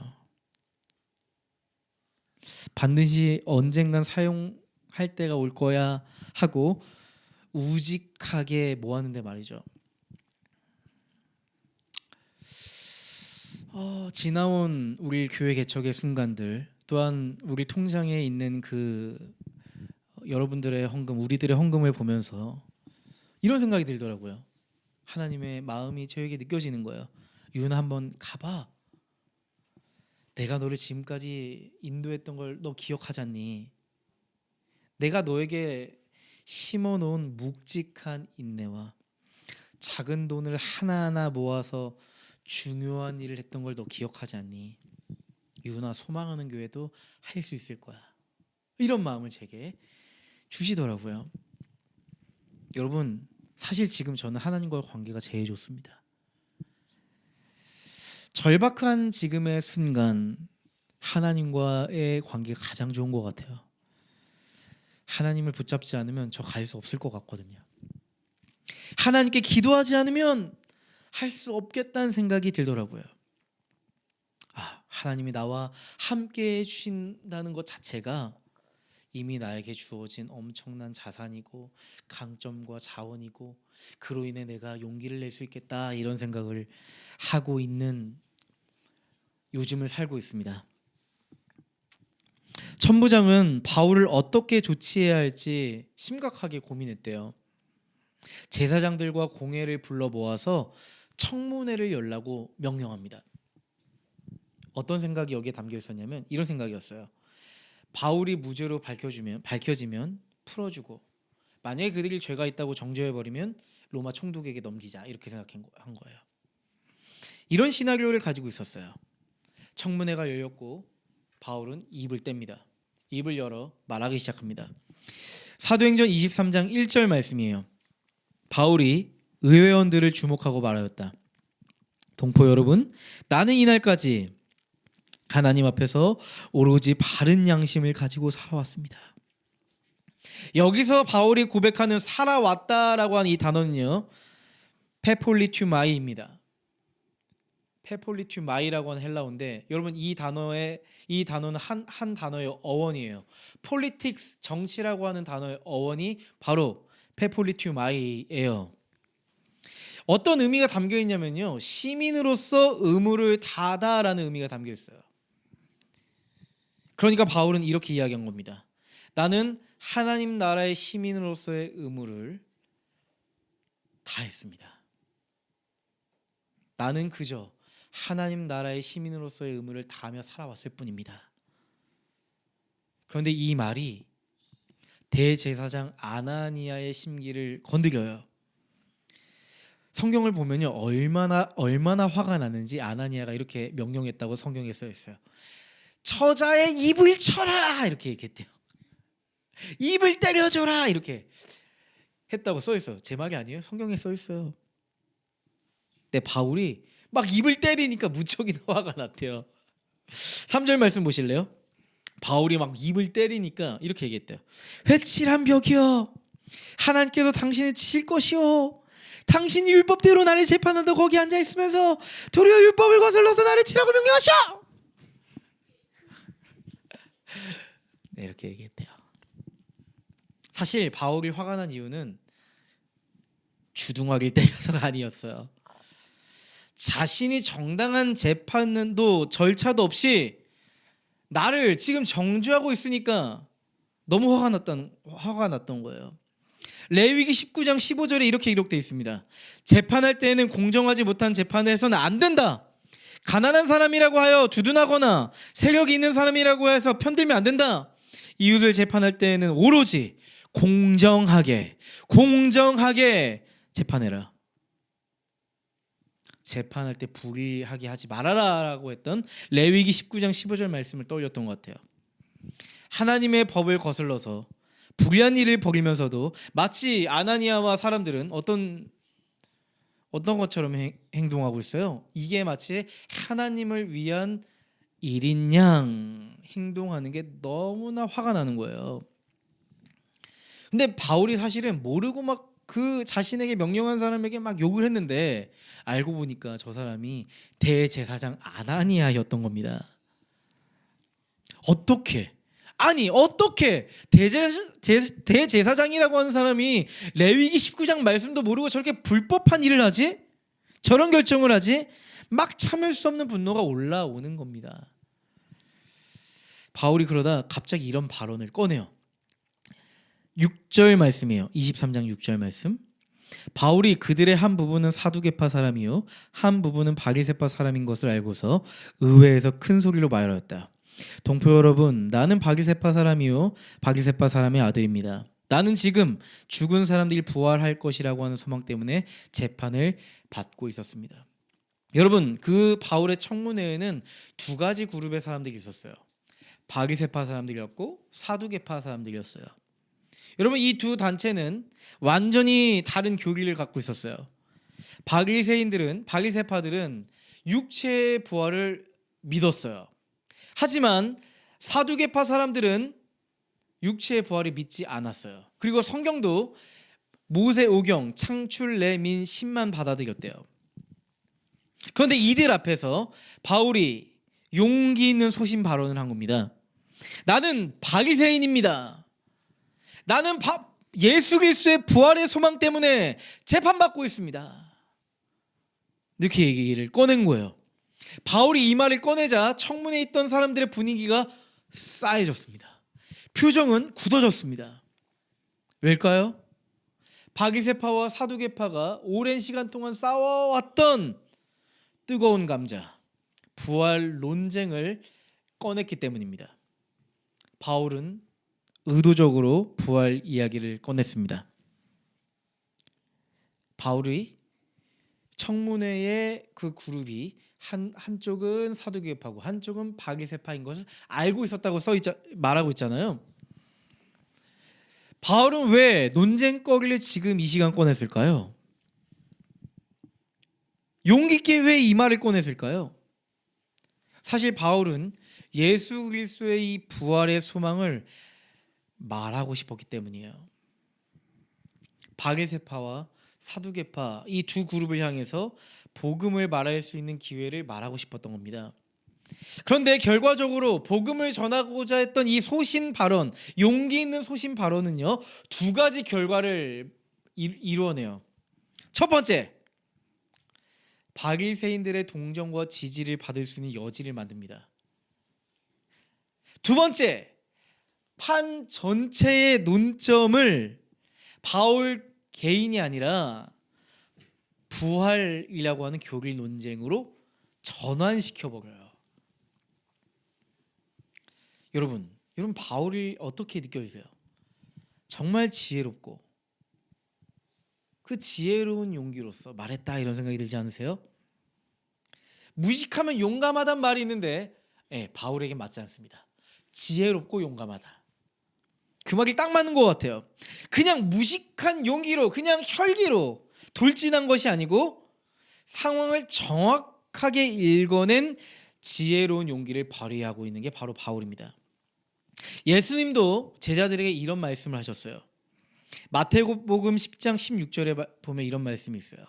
Speaker 1: 반드시 언젠간 사용할 때가 올 거야 하고 우직하게 모았는데 말이죠. 지나온 우리 교회 개척의 순간들 또한 우리 통장에 있는 그 여러분들의 헌금, 우리들의 헌금을 보면서 이런 생각이 들더라고요. 하나님의 마음이 저에게 느껴지는 거예요. 유나 한번 가봐. 내가 너를 지금까지 인도했던 걸 너 기억하지 않니? 내가 너에게 심어놓은 묵직한 인내와 작은 돈을 하나하나 모아서 중요한 일을 했던 걸 너 기억하지 않니? 유나 소망하는 교회도 할 수 있을 거야. 이런 마음을 제게 주시더라고요. 여러분 사실 지금 저는 하나님과의 관계가 제일 좋습니다. 절박한 지금의 순간 하나님과의 관계가 가장 좋은 것 같아요. 하나님을 붙잡지 않으면 저 갈 수 없을 것 같거든요. 하나님께 기도하지 않으면 할 수 없겠다는 생각이 들더라고요. 하나님이 나와 함께 해주신다는 것 자체가 이미 나에게 주어진 엄청난 자산이고 강점과 자원이고 그로 인해 내가 용기를 낼 수 있겠다 이런 생각을 하고 있는 요즘을 살고 있습니다. 천부장은 바울을 어떻게 조치해야 할지 심각하게 고민했대요. 제사장들과 공회를 불러 모아서 청문회를 열라고 명령합니다. 어떤 생각이 여기에 담겨 있었냐면 이런 생각이었어요. 바울이 무죄로 밝혀지면 풀어주고, 만약에 그들이 죄가 있다고 정죄해버리면 로마 총독에게 넘기자, 이렇게 생각한 거예요. 이런 시나리오를 가지고 있었어요. 청문회가 열렸고 바울은 입을 뗍니다. 입을 열어 말하기 시작합니다. 사도행전 23장 1절 말씀이에요. 바울이 의회원들을 주목하고 말하였다. 동포 여러분, 나는 이날까지 하나님 앞에서 오로지 바른 양심을 가지고 살아왔습니다. 여기서 바울이 고백하는 살아왔다라고 하는 이 단어는요, 페폴리투마이입니다. 페폴리투마이라고 하는 헬라어인데, 여러분 이 단어는 한 단어의 어원이에요. 폴리틱스, 정치라고 하는 단어의 어원이 바로 페폴리투마이예요. 어떤 의미가 담겨 있냐면요, 시민으로서 의무를 다하다라는 의미가 담겨 있어요. 그러니까 바울은 이렇게 이야기한 겁니다. 나는 하나님 나라의 시민으로서의 의무를 다했습니다. 나는 그저 하나님 나라의 시민으로서의 의무를 다하며 살아왔을 뿐입니다. 그런데 이 말이 대제사장 아나니아의 심기를 건드려요. 성경을 보면요, 얼마나 화가 나는지 아나니아가 이렇게 명령했다고 성경에 써 있어요. 처자의 입을 쳐라, 이렇게 얘기했대요. 입을 때려줘라, 이렇게 했다고 써 있어요. 제 말이 아니에요. 성경에 써 있어요. 근데 바울이 막 입을 때리니까 무척이나 화가 났대요. 3절 말씀 보실래요? 바울이 막 입을 때리니까 이렇게 얘기했대요. 회칠한 벽이여, 하나님께서 당신을 치실 것이요, 당신이 율법대로 나를 재판한다 거기 앉아있으면서 도리어 율법을 거슬러서 나를 치라고 명령하셔. 네, 이렇게 얘기했대요. 사실 바울이 화가 난 이유는 주둥아리를 때려서가 아니었어요. 자신이 정당한 재판도 절차도 없이 나를 지금 정죄하고 있으니까 너무 화가 났던 거예요. 레위기 19장 15절에 이렇게 기록되어 있습니다. 재판할 때에는 공정하지 못한 재판을 해서는 안 된다. 가난한 사람이라고 하여 두둔하거나 세력이 있는 사람이라고 해서 편들면 안 된다. 이웃을 재판할 때에는 오로지 공정하게 재판해라. 재판할 때 불의하게 하지 말아라라고 했던 레위기 19장 15절 말씀을 떠올렸던 것 같아요. 하나님의 법을 거슬러서 불의한 일을 벌이면서도 마치 아나니아와 사람들은 어떤 것처럼 행동하고 있어요. 이게 마치 하나님을 위한 일인 양 행동하는 게 너무나 화가 나는 거예요. 근데 바울이 사실은 모르고 막 그 자신에게 명령한 사람에게 막 욕을 했는데 알고 보니까 저 사람이 대제사장 아나니아였던 겁니다. 어떻게 대제사장이라고 하는 사람이 레위기 19장 말씀도 모르고 저렇게 불법한 일을 하지? 저런 결정을 하지? 막 참을 수 없는 분노가 올라오는 겁니다. 바울이 그러다 갑자기 이런 발언을 꺼내요. 6절 말씀이에요. 23장 6절 말씀. 바울이 그들의 한 부분은 사두개파 사람이요 한 부분은 바리새파 사람인 것을 알고서 의회에서 큰 소리로 말하였다. 동포 여러분, 나는 바리새파 사람이요 바리새파 사람의 아들입니다. 나는 지금 죽은 사람들이 부활할 것이라고 하는 소망 때문에 재판을 받고 있었습니다. 여러분, 그 바울의 청문회에는 두 가지 그룹의 사람들이 있었어요. 바리새파 사람들이었고 사두개파 사람들이었어요. 여러분, 이 두 단체는 완전히 다른 교리를 갖고 있었어요. 바리새파들은 육체의 부활을 믿었어요. 하지만 사두개파 사람들은 육체의 부활을 믿지 않았어요. 그리고 성경도 모세오경, 창출, 레민, 신만 받아들였대요. 그런데 이들 앞에서 바울이 용기 있는 소신 발언을 한 겁니다. 나는 바리새인입니다. 나는 예수 그리스도의 부활의 소망 때문에 재판받고 있습니다. 이렇게 얘기를 꺼낸 거예요. 바울이 이 말을 꺼내자 청문회에 있던 사람들의 분위기가 싸해졌습니다. 표정은 굳어졌습니다. 왜일까요? 바리새파와 사두개파가 오랜 시간 동안 싸워왔던 뜨거운 감자, 부활 논쟁을 꺼냈기 때문입니다. 바울은 의도적으로 부활 이야기를 꺼냈습니다. 바울의 청문회의 그 그룹이 한쪽은 사두개파고 한쪽은 바리새파인 것을 알고 있었다고 말하고 있잖아요. 바울은 왜 논쟁거리를 지금 이 시간 꺼냈을까요? 용기 있게 왜 이 말을 꺼냈을까요? 사실 바울은 예수 그리스도의 이 부활의 소망을 말하고 싶었기 때문이에요. 바리새파와 사두개파 이 두 그룹을 향해서 복음을 말할 수 있는 기회를 말하고 싶었던 겁니다. 그런데 결과적으로 복음을 전하고자 했던 이 소신 발언, 용기 있는 소신 발언은요, 두 가지 결과를 이루어내요. 첫 번째, 바리새인들의 동정과 지지를 받을 수 있는 여지를 만듭니다. 두 번째, 판 전체의 논점을 바울 개인이 아니라 부활이라고 하는 교리 논쟁으로 전환시켜버려요. 여러분 바울이 어떻게 느껴지세요? 정말 지혜롭고 그 지혜로운 용기로서 말했다 이런 생각이 들지 않으세요? 무식하면 용감하단 말이 있는데 바울에게 맞지 않습니다. 지혜롭고 용감하다. 그 말이 딱 맞는 것 같아요. 그냥 무식한 용기로 그냥 혈기로 돌진한 것이 아니고 상황을 정확하게 읽어낸 지혜로운 용기를 발휘하고 있는 게 바로 바울입니다. 예수님도 제자들에게 이런 말씀을 하셨어요. 마태복음 10장 16절에 보면 이런 말씀이 있어요.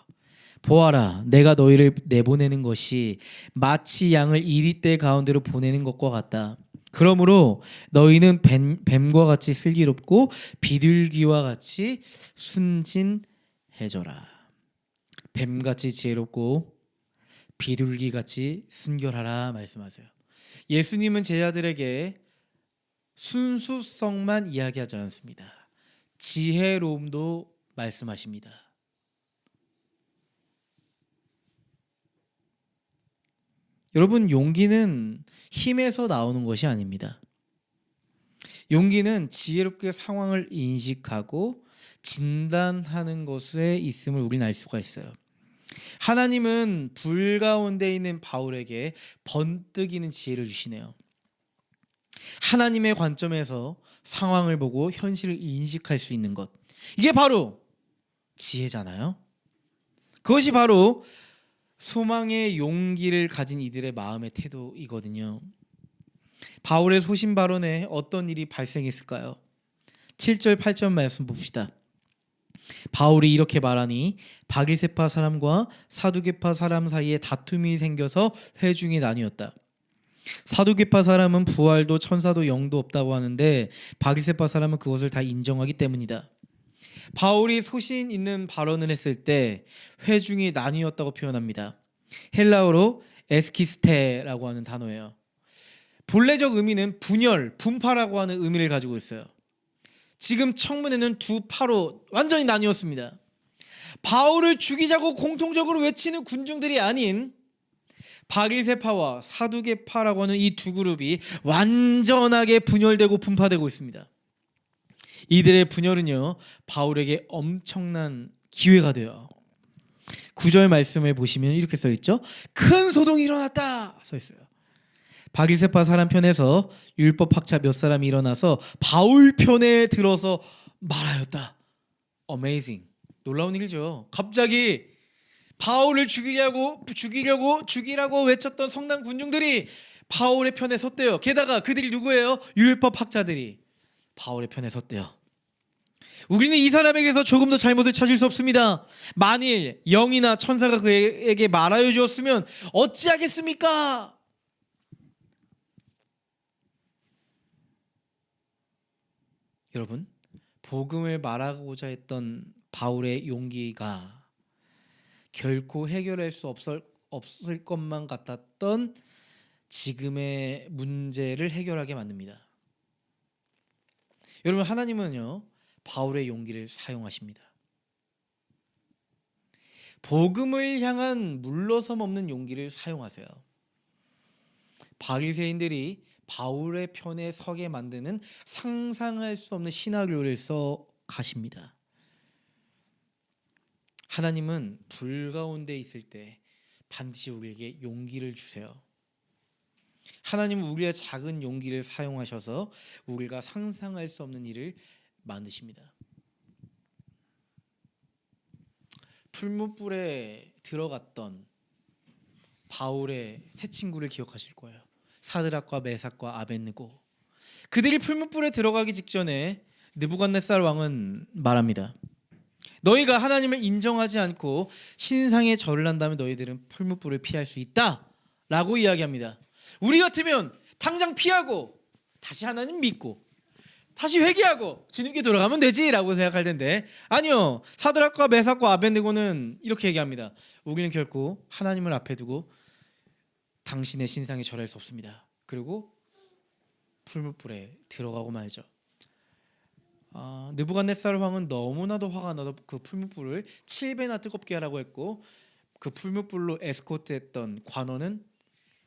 Speaker 1: 보아라, 내가 너희를 내보내는 것이 마치 양을 이리떼 가운데로 보내는 것과 같다. 그러므로 너희는 뱀과 같이 슬기롭고 비둘기와 같이 순진해져라. 뱀같이 지혜롭고 비둘기같이 순결하라 말씀하세요. 예수님은 제자들에게 순수성만 이야기하지 않습니다. 지혜로움도 말씀하십니다. 여러분, 용기는 힘에서 나오는 것이 아닙니다. 용기는 지혜롭게 상황을 인식하고 진단하는 것에 있음을 우리는 알 수가 있어요. 하나님은 불 가운데 있는 바울에게 번뜩이는 지혜를 주시네요. 하나님의 관점에서 상황을 보고 현실을 인식할 수 있는 것, 이게 바로 지혜잖아요. 그것이 바로 소망의 용기를 가진 이들의 마음의 태도이거든요. 바울의 소신 발언에 어떤 일이 발생했을까요? 7절 8절 말씀 봅시다. 바울이 이렇게 말하니 바리새파 사람과 사두개파 사람 사이에 다툼이 생겨서 회중이 나뉘었다. 사두개파 사람은 부활도 천사도 영도 없다고 하는데 바리새파 사람은 그것을 다 인정하기 때문이다. 바울이 소신 있는 발언을 했을 때 회중이 나뉘었다고 표현합니다. 헬라어로 에스키스테라고 하는 단어예요. 본래적 의미는 분열, 분파라고 하는 의미를 가지고 있어요. 지금 청문회는 두 파로 완전히 나뉘었습니다. 바울을 죽이자고 공통적으로 외치는 군중들이 아닌 바리새파와 사두개파라고 하는 이 두 그룹이 완전하게 분열되고 분파되고 있습니다. 이들의 분열은요, 바울에게 엄청난 기회가 돼요. 9절 말씀을 보시면 이렇게 써있죠. 큰 소동이 일어났다 써있어요. 바리새파 사람 편에서 율법 학자 몇 사람이 일어나서 바울 편에 들어서 말하였다. Amazing. 놀라운 일이죠. 갑자기 바울을 죽이라고 외쳤던 성난 군중들이 바울의 편에 섰대요. 게다가 그들이 누구예요? 율법 학자들이 바울의 편에 섰대요. 우리는 이 사람에게서 조금 더 잘못을 찾을 수 없습니다. 만일 영이나 천사가 그에게 말하여 주었으면 어찌하겠습니까? 여러분, 복음을 말하고자 했던 바울의 용기가 결코 해결할 수 없을 것만 같았던 지금의 문제를 해결하게 만듭니다. 여러분, 하나님은요 바울의 용기를 사용하십니다. 복음을 향한 물러섬 없는 용기를 사용하세요. 바리새인들이 바울의 편에 서게 만드는 상상할 수 없는 시나리오를 써 가십니다. 하나님은 불 가운데 있을 때 반드시 우리에게 용기를 주세요. 하나님은 우리의 작은 용기를 사용하셔서 우리가 상상할 수 없는 일을 만드십니다. 풀무불에 들어갔던 바울의 세 친구를 기억하실 거예요. 사드락과 메삭과 아벳느고. 그들이 풀무불에 들어가기 직전에 느부갓네살 왕은 말합니다. 너희가 하나님을 인정하지 않고 신상에 절을 한다면 너희들은 풀무불을 피할 수 있다 라고 이야기합니다. 우리 같으면 당장 피하고 다시 하나님 믿고 다시 회개하고 주님께 돌아가면 되지 라고 생각할 텐데, 아니요, 사드락과 메삭과 아벳느고는 이렇게 얘기합니다. 우리는 결코 하나님을 앞에 두고 당신의 신상에 절할 수 없습니다. 그리고 풀무불에 들어가고 말죠. 느부갓네살 왕은 너무나도 화가 나서 그 풀무불을 7배나 뜨겁게 하라고 했고, 그 풀무불로 에스코트했던 관원은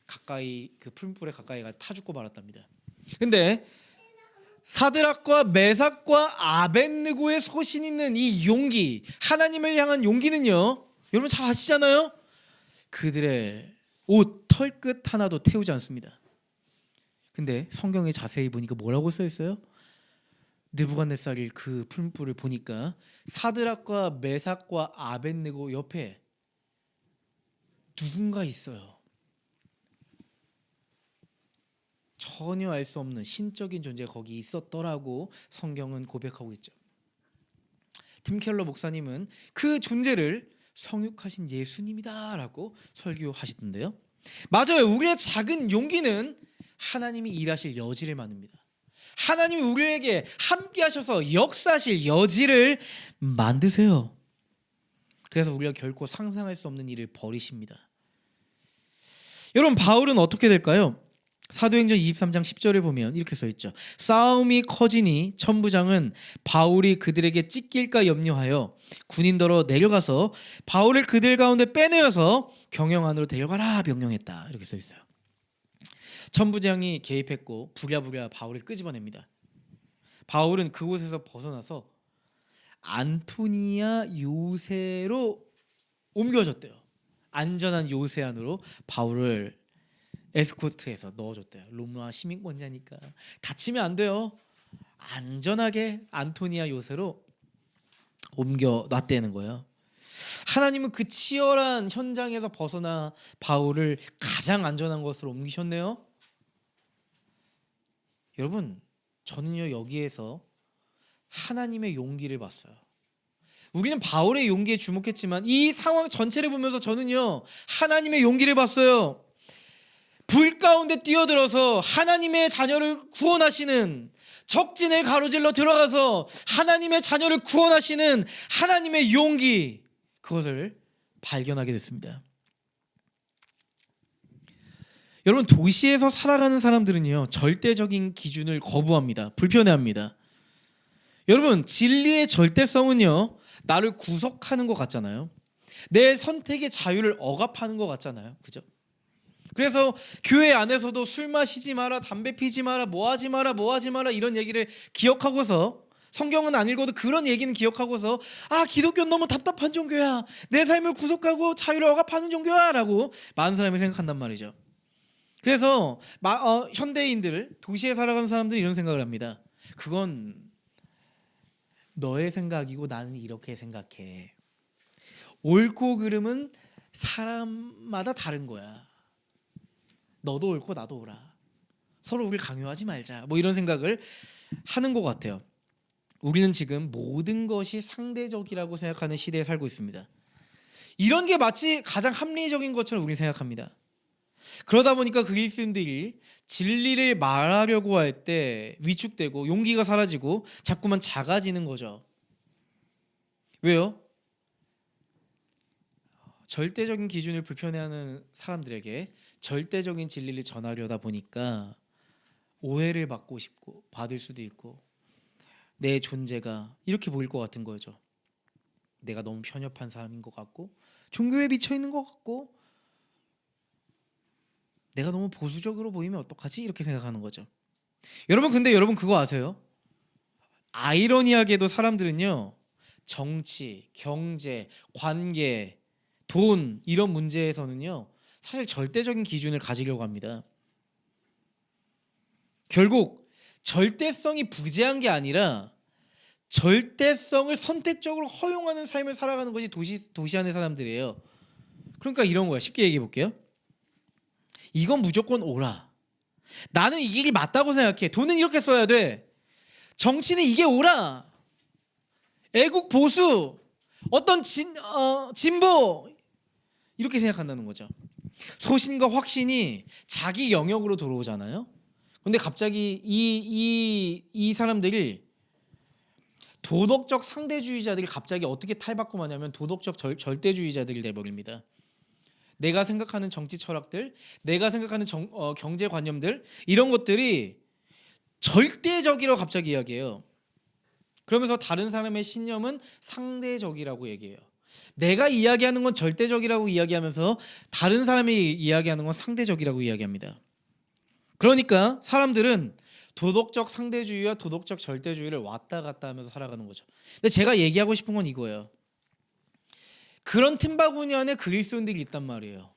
Speaker 1: 가까이 그 풀무불에 가까이 가 타 죽고 말았답니다. 근데 사드락과 메삭과 아벳느고의 소신 있는 이 용기, 하나님을 향한 용기는요, 여러분 잘 아시잖아요. 그들의 옷 털끝 하나도 태우지 않습니다. 근데 성경에 자세히 보니까 뭐라고 써 있어요? 느부갓네살이 그 풀무불을 보니까 사드락과 메삭과 아벳느고 옆에 누군가 있어요. 전혀 알 수 없는 신적인 존재가 거기 있었더라고 성경은 고백하고 있죠. 팀 켈러 목사님은 그 존재를 성육하신 예수님이다라고 설교하시던데요. 맞아요. 우리의 작은 용기는 하나님이 일하실 여지를 만듭니다. 하나님이 우리에게 함께 하셔서 역사하실 여지를 만드세요. 그래서 우리가 결코 상상할 수 없는 일을 벌이십니다. 여러분, 바울은 어떻게 될까요? 사도행전 23장 10절에 보면 이렇게 써있죠. 싸움이 커지니 천부장은 바울이 그들에게 찢길까 염려하여 군인더러 내려가서 바울을 그들 가운데 빼내어서 병영 안으로 데려가라 명령했다. 이렇게 써있어요. 천부장이 개입했고 부랴부랴 바울을 끄집어냅니다. 바울은 그곳에서 벗어나서 안토니아 요새로 옮겨졌대요. 안전한 요새 안으로 바울을 에스코트해서 넣어줬대요. 로마 시민권자니까 다치면 안 돼요. 안전하게 안토니아 요새로 옮겨놨다는 거예요. 하나님은 그 치열한 현장에서 벗어나 바울을 가장 안전한 곳으로 옮기셨네요. 여러분, 저는요 여기에서 하나님의 용기를 봤어요. 우리는 바울의 용기에 주목했지만 이 상황 전체를 보면서 저는요 하나님의 용기를 봤어요. 불 가운데 뛰어들어서 하나님의 자녀를 구원하시는, 적진을 가로질러 들어가서 하나님의 자녀를 구원하시는 하나님의 용기, 그것을 발견하게 됐습니다. 여러분, 도시에서 살아가는 사람들은요 절대적인 기준을 거부합니다. 불편해합니다. 여러분, 진리의 절대성은요 나를 구속하는 것 같잖아요. 내 선택의 자유를 억압하는 것 같잖아요. 그죠? 그래서 교회 안에서도 술 마시지 마라, 담배 피지 마라, 뭐 하지 마라 이런 얘기를 기억하고서, 성경은 안 읽어도 그런 얘기는 기억하고서 기독교는 너무 답답한 종교야, 내 삶을 구속하고 자유를 억압하는 종교야 라고 많은 사람이 생각한단 말이죠. 그래서 현대인들, 도시에 살아가는 사람들이 이런 생각을 합니다. 그건 너의 생각이고 나는 이렇게 생각해. 옳고 그름은 사람마다 다른 거야. 너도 옳고 나도 옳아. 서로 우리를 강요하지 말자. 뭐 이런 생각을 하는 것 같아요. 우리는 지금 모든 것이 상대적이라고 생각하는 시대에 살고 있습니다. 이런 게 마치 가장 합리적인 것처럼 우리는 생각합니다. 그러다 보니까 그리스도인들이 진리를 말하려고 할 때 위축되고 용기가 사라지고 자꾸만 작아지는 거죠. 왜요? 절대적인 기준을 불편해하는 사람들에게 절대적인 진리를 전하려다 보니까 오해를 받고 싶고 받을 수도 있고 내 존재가 이렇게 보일 것 같은 거죠. 내가 너무 편협한 사람인 것 같고 종교에 미쳐 있는 것 같고 내가 너무 보수적으로 보이면 어떡하지? 이렇게 생각하는 거죠. 여러분 근데 여러분 그거 아세요? 아이러니하게도 사람들은요 정치, 경제, 관계, 돈 이런 문제에서는요 사실 절대적인 기준을 가지려고 합니다. 결국 절대성이 부재한 게 아니라 절대성을 선택적으로 허용하는 삶을 살아가는 것이 도시 안의 사람들이에요. 그러니까 이런 거야. 쉽게 얘기해 볼게요. 이건 무조건 옳아. 나는 이 길이 맞다고 생각해. 돈은 이렇게 써야 돼. 정치는 이게 옳아. 애국 보수, 어떤 진보 이렇게 생각한다는 거죠. 소신과 확신이 자기 영역으로 들어오잖아요. 근데 갑자기 이 사람들이 도덕적 상대주의자들이 갑자기 어떻게 탈바꿈하냐면 도덕적 절대주의자들이 돼버립니다. 내가 생각하는 정치 철학들, 내가 생각하는 경제관념들 이런 것들이 절대적이라고 갑자기 이야기해요. 그러면서 다른 사람의 신념은 상대적이라고 얘기해요. 내가 이야기하는 건 절대적이라고 이야기하면서 다른 사람이 이야기하는 건 상대적이라고 이야기합니다. 그러니까 사람들은 도덕적 상대주의와 도덕적 절대주의를 왔다 갔다 하면서 살아가는 거죠. 근데 제가 얘기하고 싶은 건 이거예요. 그런 틈바구니 안에 그리스도인들이 있단 말이에요.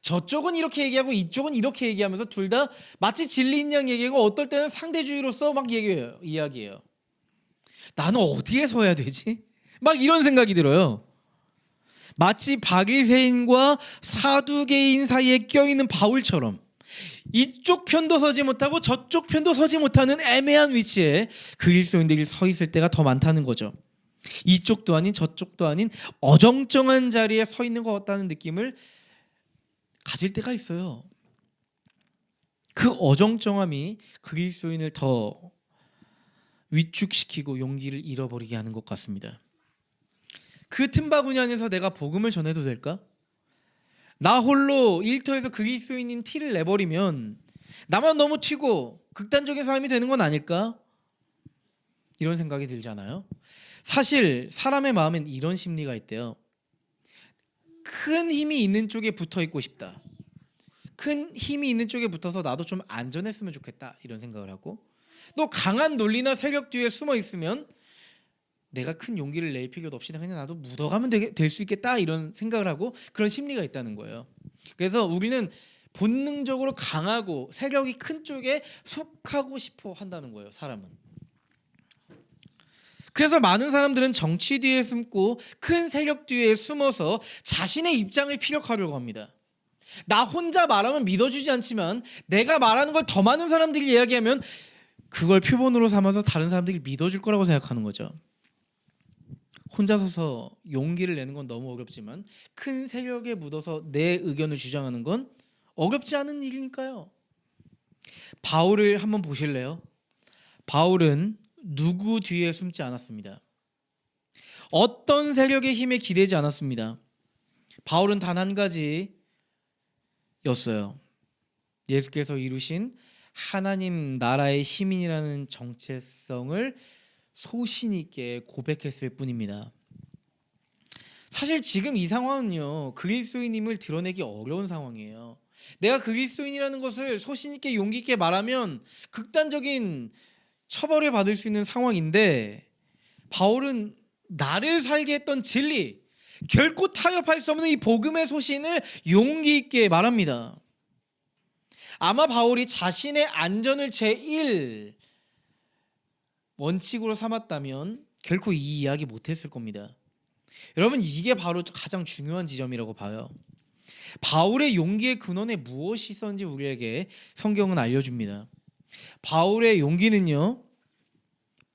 Speaker 1: 저쪽은 이렇게 얘기하고 이쪽은 이렇게 얘기하면서 둘 다 마치 진리인 양 얘기하고 어떨 때는 상대주의로서 막 이야기해요. 나는 어디에 서야 되지? 막 이런 생각이 들어요. 마치 바리새인과 사두개인 사이에 껴있는 바울처럼 이쪽 편도 서지 못하고 저쪽 편도 서지 못하는 애매한 위치에 그리스도인들이 서 있을 때가 더 많다는 거죠. 이쪽도 아닌 저쪽도 아닌 어정쩡한 자리에 서 있는 것 같다는 느낌을 가질 때가 있어요. 그 어정쩡함이 그리스도인을 더 위축시키고 용기를 잃어버리게 하는 것 같습니다. 그 틈바구니 안에서 내가 복음을 전해도 될까? 나 홀로 일터에서 그리스도인인 티를 내버리면 나만 너무 튀고 극단적인 사람이 되는 건 아닐까? 이런 생각이 들잖아요. 사실 사람의 마음엔 이런 심리가 있대요. 큰 힘이 있는 쪽에 붙어 있고 싶다. 큰 힘이 있는 쪽에 붙어서 나도 좀 안전했으면 좋겠다 이런 생각을 하고 또 강한 논리나 세력 뒤에 숨어 있으면 내가 큰 용기를 낼 필요도 없이 그냥 나도 묻어가면 될 수 있겠다 이런 생각을 하고 그런 심리가 있다는 거예요. 그래서 우리는 본능적으로 강하고 세력이 큰 쪽에 속하고 싶어 한다는 거예요. 사람은. 그래서 많은 사람들은 정치 뒤에 숨고 큰 세력 뒤에 숨어서 자신의 입장을 피력하려고 합니다. 나 혼자 말하면 믿어주지 않지만 내가 말하는 걸 더 많은 사람들이 이야기하면 그걸 표본으로 삼아서 다른 사람들이 믿어줄 거라고 생각하는 거죠. 혼자 서서 용기를 내는 건 너무 어렵지만 큰 세력에 묻어서 내 의견을 주장하는 건 어렵지 않은 일이니까요. 바울을 한번 보실래요? 바울은 누구 뒤에 숨지 않았습니다. 어떤 세력의 힘에 기대지 않았습니다. 바울은 단 한 가지였어요. 예수께서 이루신 하나님 나라의 시민이라는 정체성을 소신 있게 고백했을 뿐입니다. 사실 지금 이 상황은요 그리스도인임을 드러내기 어려운 상황이에요. 내가 그리스도인이라는 것을 소신 있게 용기 있게 말하면 극단적인 처벌을 받을 수 있는 상황인데 바울은 나를 살게 했던 진리 결코 타협할 수 없는 이 복음의 소신을 용기 있게 말합니다. 아마 바울이 자신의 안전을 제1 원칙으로 삼았다면 결코 이 이야기 못했을 겁니다. 여러분 이게 바로 가장 중요한 지점이라고 봐요. 바울의 용기의 근원에 무엇이 있었는지 우리에게 성경은 알려줍니다. 바울의 용기는요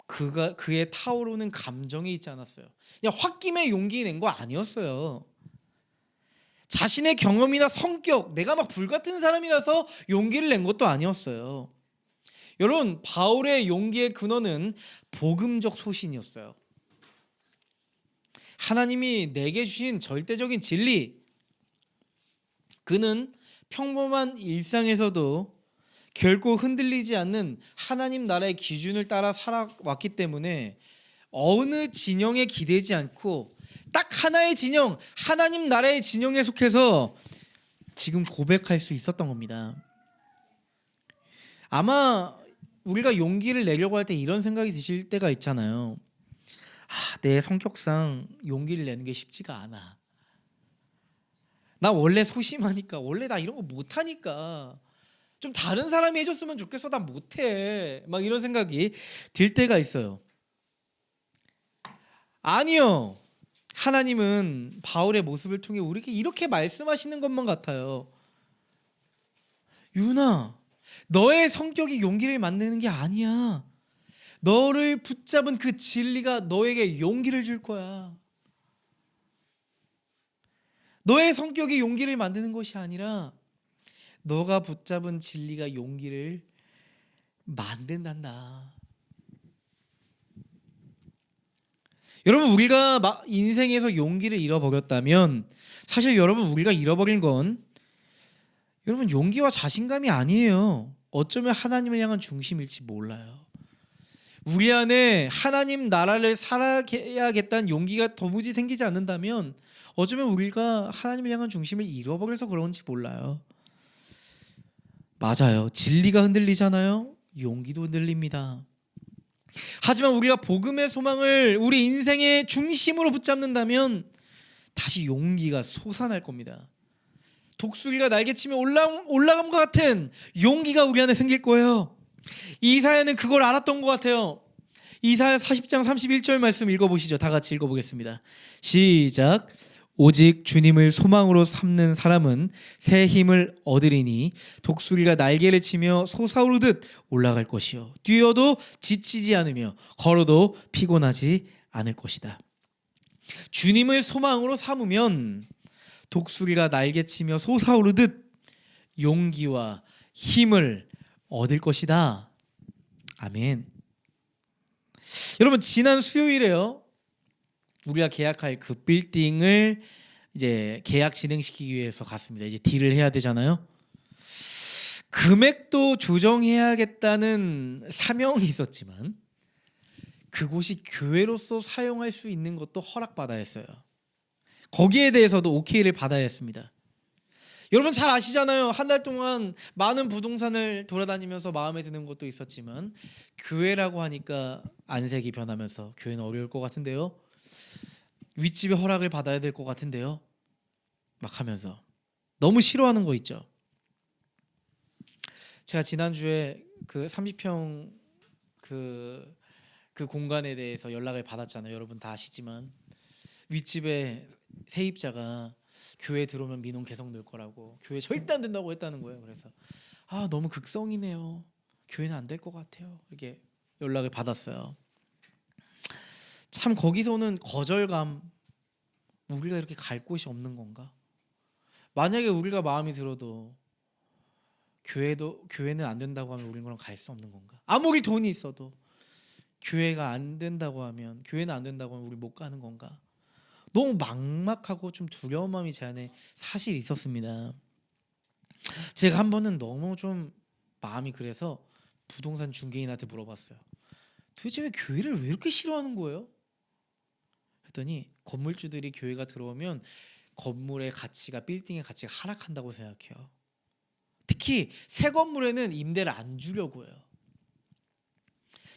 Speaker 1: 그의 타오르는 감정에 있지 않았어요. 그냥 홧김에 용기 낸 거 아니었어요. 자신의 경험이나 성격 내가 막 불같은 사람이라서 용기를 낸 것도 아니었어요. 여러분 바울의 용기의 근원은 복음적 소신이었어요. 하나님이 내게 주신 절대적인 진리, 그는 평범한 일상에서도 결코 흔들리지 않는 하나님 나라의 기준을 따라 살아왔기 때문에 어느 진영에 기대지 않고 딱 하나의 진영, 하나님 나라의 진영에 속해서 지금 고백할 수 있었던 겁니다. 아마 우리가 용기를 내려고 할 때 이런 생각이 드실 때가 있잖아요. 내 성격상 용기를 내는 게 쉽지가 않아. 나 원래 소심하니까, 원래 나 이런 거 못하니까 좀 다른 사람이 해줬으면 좋겠어. 나 못해. 막 이런 생각이 들 때가 있어요. 아니요. 하나님은 바울의 모습을 통해 우리에게 이렇게 말씀하시는 것만 같아요. 유나, 너의 성격이 용기를 만드는 게 아니야. 너를 붙잡은 그 진리가 너에게 용기를 줄 거야. 너의 성격이 용기를 만드는 것이 아니라 너가 붙잡은 진리가 용기를 만든단다. 여러분, 우리가 인생에서 용기를 잃어버렸다면 사실 여러분, 우리가 잃어버린 건 여러분 용기와 자신감이 아니에요. 어쩌면 하나님을 향한 중심일지 몰라요. 우리 안에 하나님 나라를 살아야겠다는 용기가 도무지 생기지 않는다면 어쩌면 우리가 하나님을 향한 중심을 잃어버려서 그런지 몰라요. 맞아요. 진리가 흔들리잖아요. 용기도 흔들립니다. 하지만 우리가 복음의 소망을 우리 인생의 중심으로 붙잡는다면 다시 용기가 솟아날 겁니다. 독수리가 날개치며 올라감과 같은 용기가 우리 안에 생길 거예요. 이사야는 그걸 알았던 것 같아요. 이사야 40장 31절 말씀 읽어보시죠. 다 같이 읽어보겠습니다. 시작. 오직 주님을 소망으로 삼는 사람은 새 힘을 얻으리니 독수리가 날개를 치며 솟아오르듯 올라갈 것이요 뛰어도 지치지 않으며 걸어도 피곤하지 않을 것이다. 주님을 소망으로 삼으면 독수리가 날개치며 솟아오르듯 용기와 힘을 얻을 것이다. 아멘. 여러분, 지난 수요일에요, 우리가 계약할 그 빌딩을 이제 계약 진행시키기 위해서 갔습니다. 이제 딜을 해야 되잖아요. 금액도 조정해야겠다는 사명이 있었지만 그곳이 교회로서 사용할 수 있는 것도 허락받아야 했어요. 거기에 대해서도 오케이를 받아야 했습니다. 여러분 잘 아시잖아요. 한 달 동안 많은 부동산을 돌아다니면서 마음에 드는 것도 있었지만 교회라고 하니까 안색이 변하면서 교회는 어려울 것 같은데요. 윗집에 허락을 받아야 될 것 같은데요. 막 하면서 너무 싫어하는 거 있죠. 제가 지난주에 그 30평 그 공간에 대해서 연락을 받았잖아요. 여러분 다 아시지만 윗집에 세입자가 교회 들어오면 민원 계속 늘 거라고, 교회 절대 안 된다고 했다는 거예요. 그래서 너무 극성이네요. 교회는 안 될 것 같아요. 이렇게 연락을 받았어요. 참 거기서는 거절감, 우리가 이렇게 갈 곳이 없는 건가? 만약에 우리가 마음이 들어도 교회는 안 된다고 하면 우리는 그럼 갈 수 없는 건가? 아무리 돈이 있어도 교회가 안 된다고 하면, 교회는 안 된다고 하면 우리 못 가는 건가? 너무 막막하고 좀 두려운 마음이 제 안에 사실 있었습니다. 제가 한 번은 너무 좀 마음이 그래서 부동산 중개인한테 물어봤어요. 도대체 왜 교회를 왜 이렇게 싫어하는 거예요? 했더니 건물주들이 교회가 들어오면 건물의 가치가, 빌딩의 가치가 하락한다고 생각해요. 특히 새 건물에는 임대를 안 주려고 해요.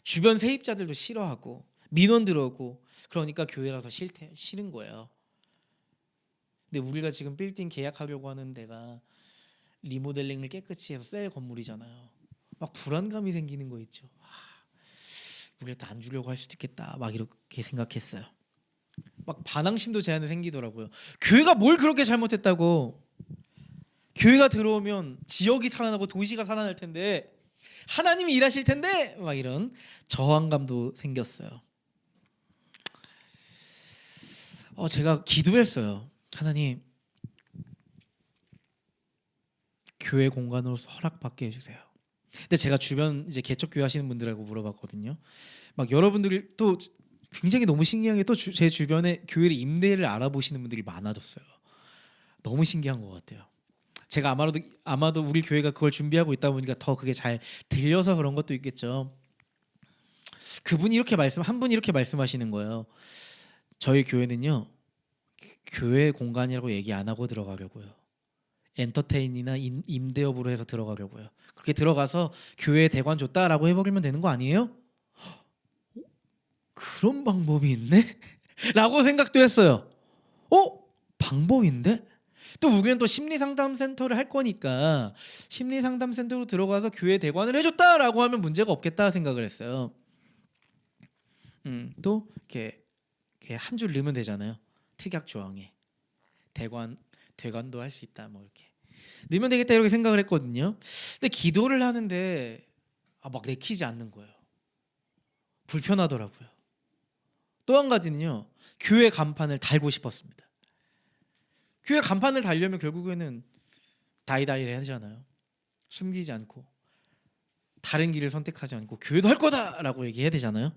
Speaker 1: 주변 세입자들도 싫어하고 민원 들어오고, 그러니까 교회라서 싫은 거예요. 근데 우리가 지금 빌딩 계약하려고 하는 데가 리모델링을 깨끗이 해서 새 건물이잖아요. 막 불안감이 생기는 거 있죠. 우리가 안 주려고 할 수도 있겠다, 막 이렇게 생각했어요. 막 반항심도 제 안에 생기더라고요. 교회가 뭘 그렇게 잘못했다고. 교회가 들어오면 지역이 살아나고 도시가 살아날 텐데, 하나님이 일하실 텐데, 막 이런 저항감도 생겼어요. 제가 기도했어요. 하나님, 교회 공간으로서 허락받게 해주세요. 근데 제가 주변 이제 개척교회 하시는 분들하고 물어봤거든요. 막 여러분들이 또 굉장히 너무 신기한 게 또 제 주변에 교회를 임대를 알아보시는 분들이 많아졌어요. 너무 신기한 것 같아요. 제가 아마도 우리 교회가 그걸 준비하고 있다 보니까 더 그게 잘 들려서 그런 것도 있겠죠. 한 분이 이렇게 말씀하시는 거예요. 저희 교회는요, 교회 공간이라고 얘기 안 하고 들어가려고요. 엔터테인이나 임대업으로 해서 들어가려고요. 그렇게 들어가서 교회 대관 줬다라고 해버리면 되는 거 아니에요? 그런 방법이 있네? 라고 생각도 했어요. 방법인데? 또 우리는 또 심리상담센터를 할 거니까 심리상담센터로 들어가서 교회 대관을 해줬다라고 하면 문제가 없겠다 생각을 했어요. 또 이렇게 한 줄 넣으면 되잖아요. 특약 조항에 대관도 할 수 있다 뭐 이렇게 넣으면 되겠다 이렇게 생각을 했거든요. 근데 기도를 하는데 막 내키지 않는 거예요. 불편하더라고요. 또 한 가지는요, 교회 간판을 달고 싶었습니다. 교회 간판을 달려면 결국에는 다이다이를 해야 되잖아요. 숨기지 않고 다른 길을 선택하지 않고 교회도 할 거다라고 얘기해야 되잖아요.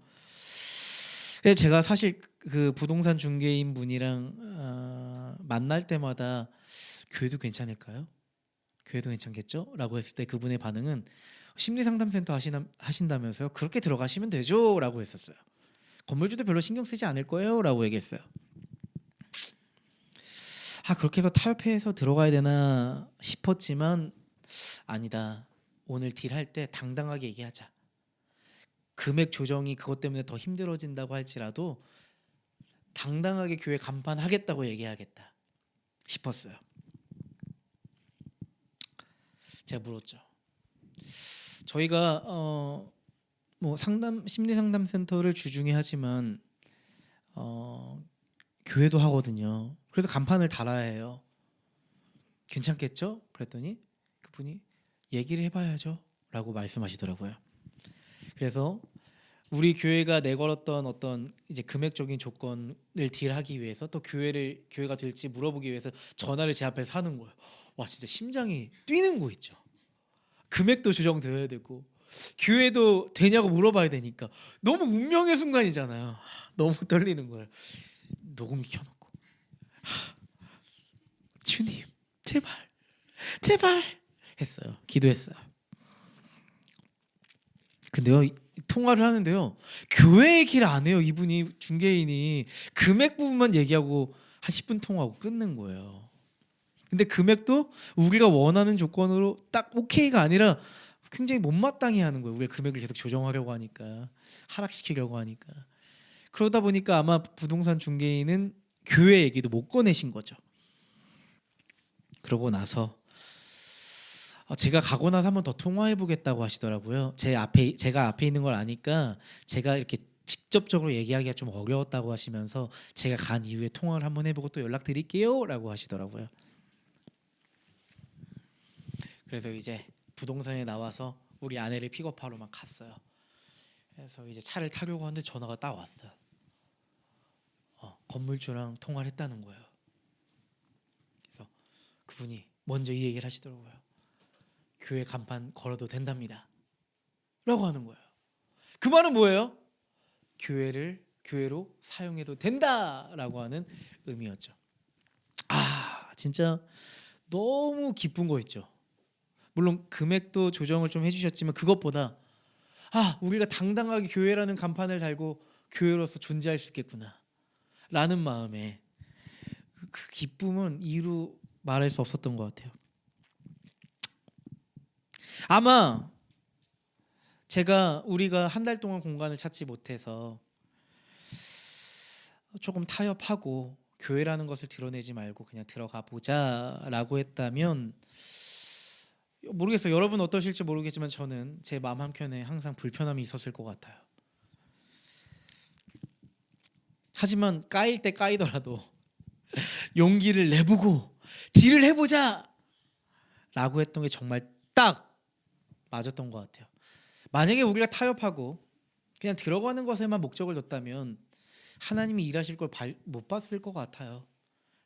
Speaker 1: 그래서 제가 사실 그 부동산 중개인 분이랑 만날 때마다 교회도 괜찮을까요? 교회도 괜찮겠죠? 라고 했을 때 그분의 반응은 심리상담센터 하신다면서요? 그렇게 들어가시면 되죠? 라고 했었어요. 건물주도 별로 신경 쓰지 않을 거예요? 라고 얘기했어요. 그렇게 해서 타협해서 들어가야 되나 싶었지만 아니다. 오늘 딜할 때 당당하게 얘기하자. 금액 조정이 그것 때문에 더 힘들어진다고 할지라도 당당하게 교회 간판 하겠다고 얘기하겠다 싶었어요. 제가 물었죠. 저희가 심리 상담센터를 주중에 하지만 교회도 하거든요. 그래서 간판을 달아야 해요. 괜찮겠죠? 그랬더니 그분이 얘기를 해봐야죠 라고 말씀하시더라고요. 그래서 우리 교회가 내걸었던 어떤 이제 금액적인 조건을 딜하기 위해서 또 교회가 될지 물어보기 위해서 전화를 제 앞에서 하는 거예요. 와, 진짜 심장이 뛰는 거 있죠. 금액도 조정되어야 되고 교회도 되냐고 물어봐야 되니까 너무 운명의 순간이잖아요. 너무 떨리는 거예요. 녹음기 켜놓고 주님 제발 했어요. 기도했어요. 근데요, 통화를 하는데요, 교회 얘기를 안 해요. 이분이 중개인이 금액 부분만 얘기하고 한 10분 통화하고 끊는 거예요. 근데 금액도 우리가 원하는 조건으로 딱 오케이가 아니라 굉장히 못마땅해 하는 거예요. 우리가 금액을 계속 조정하려고 하니까, 하락시키려고 하니까. 그러다 보니까 아마 부동산 중개인은 교회 얘기도 못 꺼내신 거죠. 그러고 나서 제가 가고 나서 한번 더 통화해 보겠다고 하시더라고요. 제가 앞에 있는 걸 아니까 제가 이렇게 직접적으로 얘기하기가 좀 어려웠다고 하시면서 제가 간 이후에 통화를 한번 해보고 또 연락드릴게요라고 하시더라고요. 그래서 이제 부동산에 나와서 우리 아내를 픽업하러만 갔어요. 그래서 이제 차를 타려고 하는데 전화가 딱 왔어요. 건물주랑 통화를 했다는 거예요. 그래서 그분이 먼저 이 얘기를 하시더라고요. 교회 간판 걸어도 된답니다 라고 하는 거예요. 그 말은 뭐예요? 교회로 사용해도 된다라고 하는 의미였죠. 진짜 너무 기쁜 거 있죠. 물론 금액도 조정을 좀 해주셨지만 그것보다 우리가 당당하게 교회라는 간판을 달고 교회로서 존재할 수 있겠구나 라는 마음에 그 기쁨은 이루 말할 수 없었던 것 같아요. 아마 우리가 한 달 동안 공간을 찾지 못해서 조금 타협하고 교회라는 것을 드러내지 말고 그냥 들어가 보자라고 했다면, 모르겠어요. 여러분 어떠실지 모르겠지만 저는 제 마음 한켠에 항상 불편함이 있었을 것 같아요. 하지만 까일 때 까이더라도 용기를 내보고 딜을 해보자 라고 했던 게 정말 딱 맞았던 것 같아요. 만약에 우리가 타협하고 그냥 들어가는 것에만 목적을 뒀다면 하나님이 일하실 걸 못 봤을 것 같아요.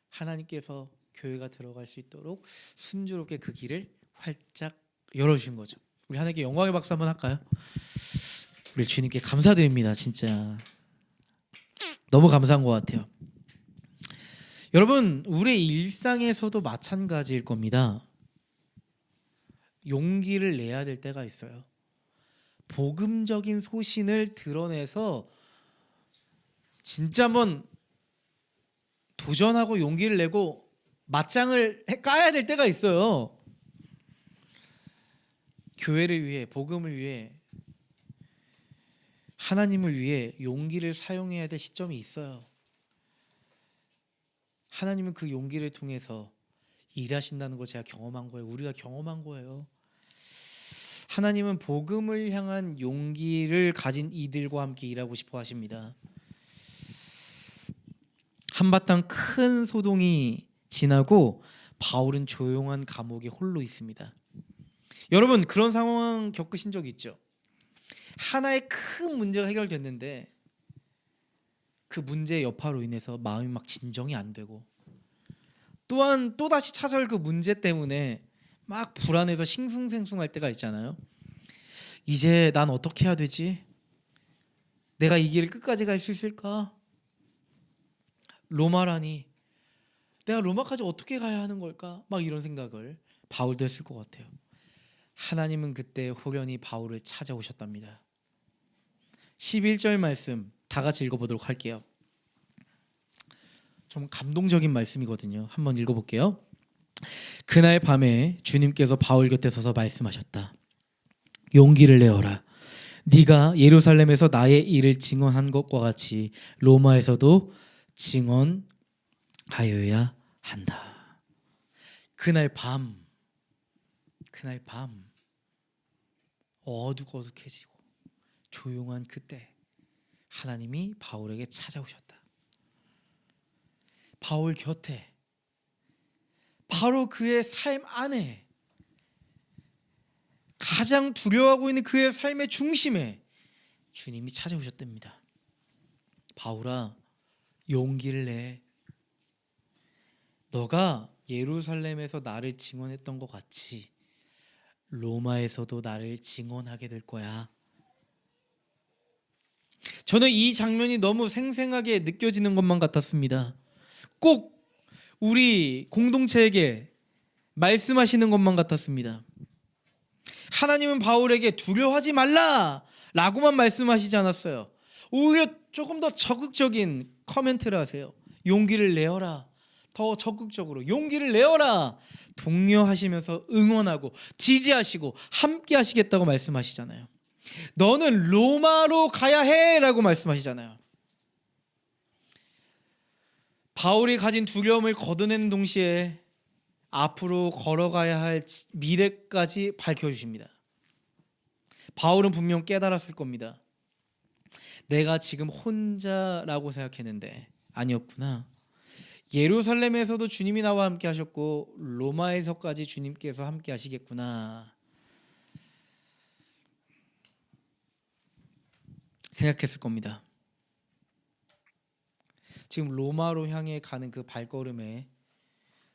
Speaker 1: 하나님께서 교회가 들어갈 수 있도록 순조롭게 그 길을 활짝 열어주신 거죠. 우리 하나님께 영광의 박수 한번 할까요? 우리 주님께 감사드립니다. 진짜 너무 감사한 것 같아요. 여러분, 우리 일상에서도 마찬가지일 겁니다. 용기를 내야 될 때가 있어요. 복음적인 소신을 드러내서 진짜 한번 도전하고 용기를 내고 맞짱을 까야 될 때가 있어요. 교회를 위해, 복음을 위해, 하나님을 위해 용기를 사용해야 될 시점이 있어요. 하나님은 그 용기를 통해서 일하신다는 걸 제가 경험한 거예요. 우리가 경험한 거예요. 하나님은 복음을 향한 용기를 가진 이들과 함께 일하고 싶어 하십니다. 한바탕 큰 소동이 지나고 바울은 조용한 감옥에 홀로 있습니다. 여러분, 그런 상황 겪으신 적 있죠? 하나의 큰 문제가 해결됐는데 그 문제의 여파로 인해서 마음이 막 진정이 안 되고, 또한 또다시 찾아올 그 문제 때문에 막 불안해서 싱숭생숭할 때가 있잖아요. 이제 난 어떻게 해야 되지? 내가 이 길을 끝까지 갈 수 있을까? 로마라니, 내가 로마까지 어떻게 가야 하는 걸까? 막 이런 생각을 바울도 했을 것 같아요. 하나님은 그때 호련히 바울을 찾아오셨답니다. 11절 말씀 다 같이 읽어보도록 할게요. 좀 감동적인 말씀이거든요. 한번 읽어볼게요. 그날 밤에 주님께서 바울 곁에 서서 말씀하셨다. 용기를 내어라. 네가 예루살렘에서 나의 일을 증언한 것과 같이 로마에서도 증언하여야 한다. 그날 밤 어둑어둑해지고 조용한 그때 하나님이 바울에게 찾아오셨다. 바울 곁에, 바로 그의 삶 안에, 가장 두려워하고 있는 그의 삶의 중심에 주님이 찾아오셨답니다. 바울아, 용기를 내. 너가 예루살렘에서 나를 증언했던 것 같이 로마에서도 나를 증언하게 될 거야. 저는 이 장면이 너무 생생하게 느껴지는 것만 같았습니다. 꼭 우리 공동체에게 말씀하시는 것만 같았습니다. 하나님은 바울에게 두려워하지 말라 라고만 말씀하시지 않았어요. 오히려 조금 더 적극적인 커멘트를 하세요. 용기를 내어라. 더 적극적으로 용기를 내어라. 독려하시면서 응원하고 지지하시고 함께 하시겠다고 말씀하시잖아요. 너는 로마로 가야 해 라고 말씀하시잖아요. 바울이 가진 두려움을 걷어내는 동시에 앞으로 걸어가야 할 미래까지 밝혀주십니다. 바울은 분명 깨달았을 겁니다. 내가 지금 혼자라고 생각했는데 아니었구나. 예루살렘에서도 주님이 나와 함께 하셨고 로마에서까지 주님께서 함께 하시겠구나 생각했을 겁니다. 지금 로마로 향해 가는 그 발걸음에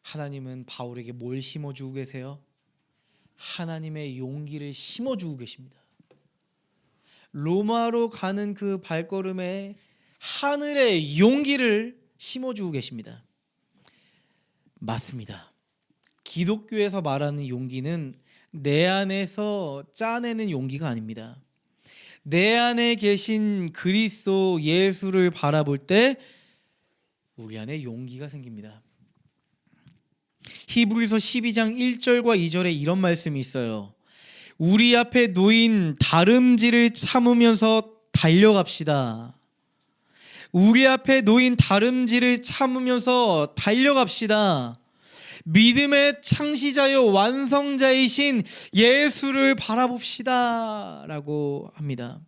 Speaker 1: 하나님은 바울에게 뭘 심어주고 계세요? 하나님의 용기를 심어주고 계십니다. 로마로 가는 그 발걸음에 하늘의 용기를 심어주고 계십니다. 맞습니다. 기독교에서 말하는 용기는 내 안에서 짜내는 용기가 아닙니다. 내 안에 계신 그리스도 예수를 바라볼 때 우리 안에 용기가 생깁니다. 히브리서 12장 1절과 2절에 이런 말씀이 있어요. 우리 앞에 놓인 다름질을 참으면서 달려갑시다. 우리 앞에 놓인 다름질을 참으면서 달려갑시다. 믿음의 창시자요 완성자이신 예수를 바라봅시다 라고 합니다.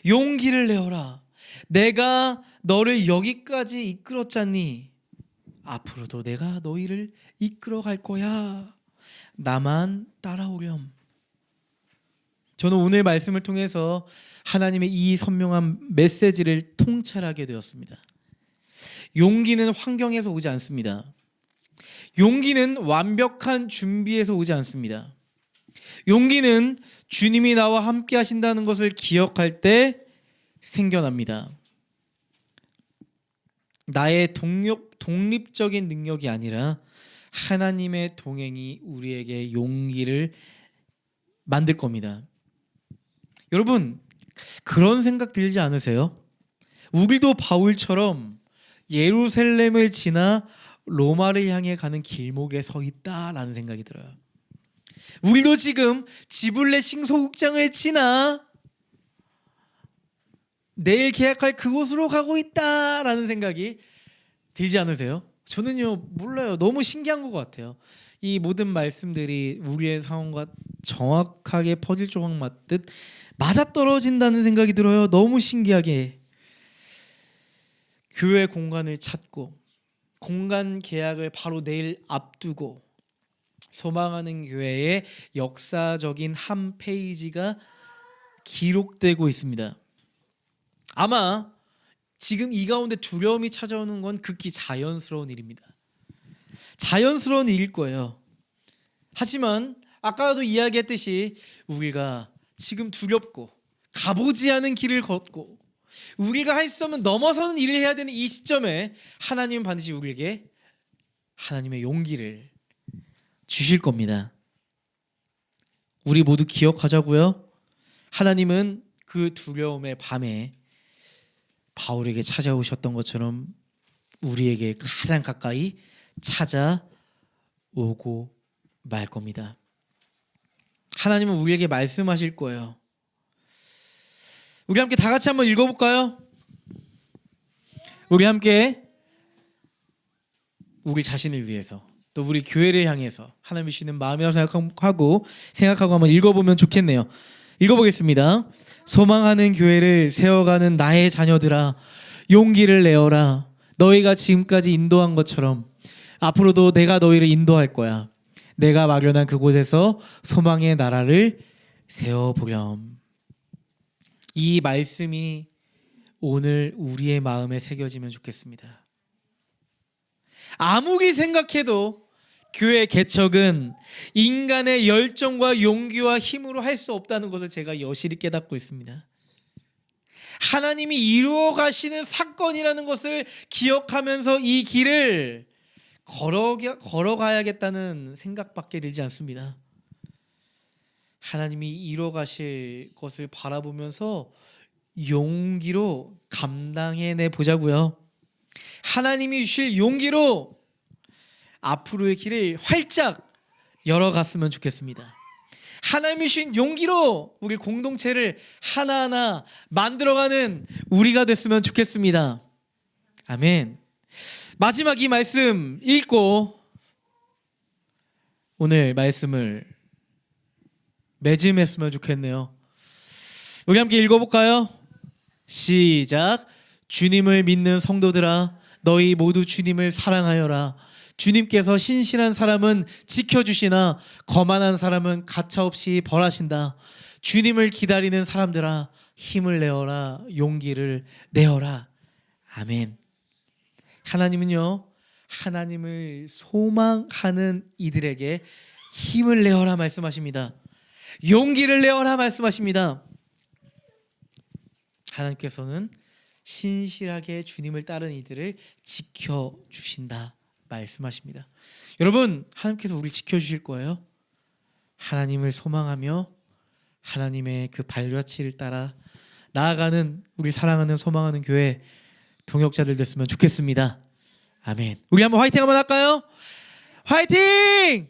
Speaker 1: 용기를 내어라. 내가 너를 여기까지 이끌었잖니. 앞으로도 내가 너희를 이끌어 갈 거야. 나만 따라오렴. 저는 오늘 말씀을 통해서 하나님의 이 선명한 메시지를 통찰하게 되었습니다. 용기는 환경에서 오지 않습니다. 용기는 완벽한 준비에서 오지 않습니다. 용기는 주님이 나와 함께 하신다는 것을 기억할 때 생겨납니다. 나의 독립적인 능력이 아니라 하나님의 동행이 우리에게 용기를 만들 겁니다. 여러분, 그런 생각 들지 않으세요? 우리도 바울처럼 예루살렘을 지나 로마를 향해 가는 길목에 서 있다라는 생각이 들어요. 우리도 지금 지불레 싱소국장을 지나 내일 계약할 그곳으로 가고 있다라는 생각이 들지 않으세요? 저는요, 몰라요. 너무 신기한 것 같아요. 이 모든 말씀들이 우리의 상황과 정확하게 퍼즐 조각 맞듯 맞아떨어진다는 생각이 들어요. 너무 신기하게. 교회 공간을 찾고 공간 계약을 바로 내일 앞두고 소망하는 교회의 역사적인 한 페이지가 기록되고 있습니다. 아마 지금 이 가운데 두려움이 찾아오는 건 극히 자연스러운 일입니다. 자연스러운 일일 거예요. 하지만 아까도 이야기했듯이 우리가 지금 두렵고 가보지 않은 길을 걷고 우리가 할 수 없는 넘어서는 일을 해야 되는 이 시점에 하나님은 반드시 우리에게 하나님의 용기를 주실 겁니다. 우리 모두 기억하자고요. 하나님은 그 두려움의 밤에 바울에게 찾아오셨던 것처럼 우리에게 가장 가까이 찾아오고 말 겁니다. 하나님은 우리에게 말씀하실 거예요. 우리 함께 다 같이 한번 읽어볼까요? 우리 함께 우리 자신을 위해서 또 우리 교회를 향해서 하나님이 주시는 마음이라고 생각하고 한번 읽어보면 좋겠네요. 읽어보겠습니다. 소망하는 교회를 세워가는 나의 자녀들아, 용기를 내어라. 너희가 지금까지 인도한 것처럼 앞으로도 내가 너희를 인도할 거야. 내가 마련한 그곳에서 소망의 나라를 세워보렴. 이 말씀이 오늘 우리의 마음에 새겨지면 좋겠습니다. 아무리 생각해도 교회 개척은 인간의 열정과 용기와 힘으로 할 수 없다는 것을 제가 여실히 깨닫고 있습니다. 하나님이 이루어 가시는 사건이라는 것을 기억하면서 이 길을 걸어가야겠다는 생각밖에 들지 않습니다. 하나님이 이루어 가실 것을 바라보면서 용기로 감당해내 보자고요. 하나님이 주실 용기로 앞으로의 길을 활짝 열어갔으면 좋겠습니다. 하나님이 주신 용기로 우리 공동체를 하나하나 만들어가는 우리가 됐으면 좋겠습니다. 아멘. 마지막 이 말씀 읽고 오늘 말씀을 맺음했으면 좋겠네요. 우리 함께 읽어볼까요? 시작. 주님을 믿는 성도들아, 너희 모두 주님을 사랑하여라. 주님께서 신실한 사람은 지켜주시나 거만한 사람은 가차없이 벌하신다. 주님을 기다리는 사람들아, 힘을 내어라. 용기를 내어라. 아멘. 하나님은요, 하나님을 소망하는 이들에게 힘을 내어라 말씀하십니다. 용기를 내어라 말씀하십니다. 하나님께서는 신실하게 주님을 따르는 이들을 지켜주신다 말씀하십니다. 여러분, 하나님께서 우리를 지켜주실 거예요. 하나님을 소망하며 하나님의 그 발자취를 따라 나아가는 우리 사랑하는 소망하는 교회 동역자들 됐으면 좋겠습니다. 아멘. 우리 한번 화이팅 한번 할까요? 화이팅!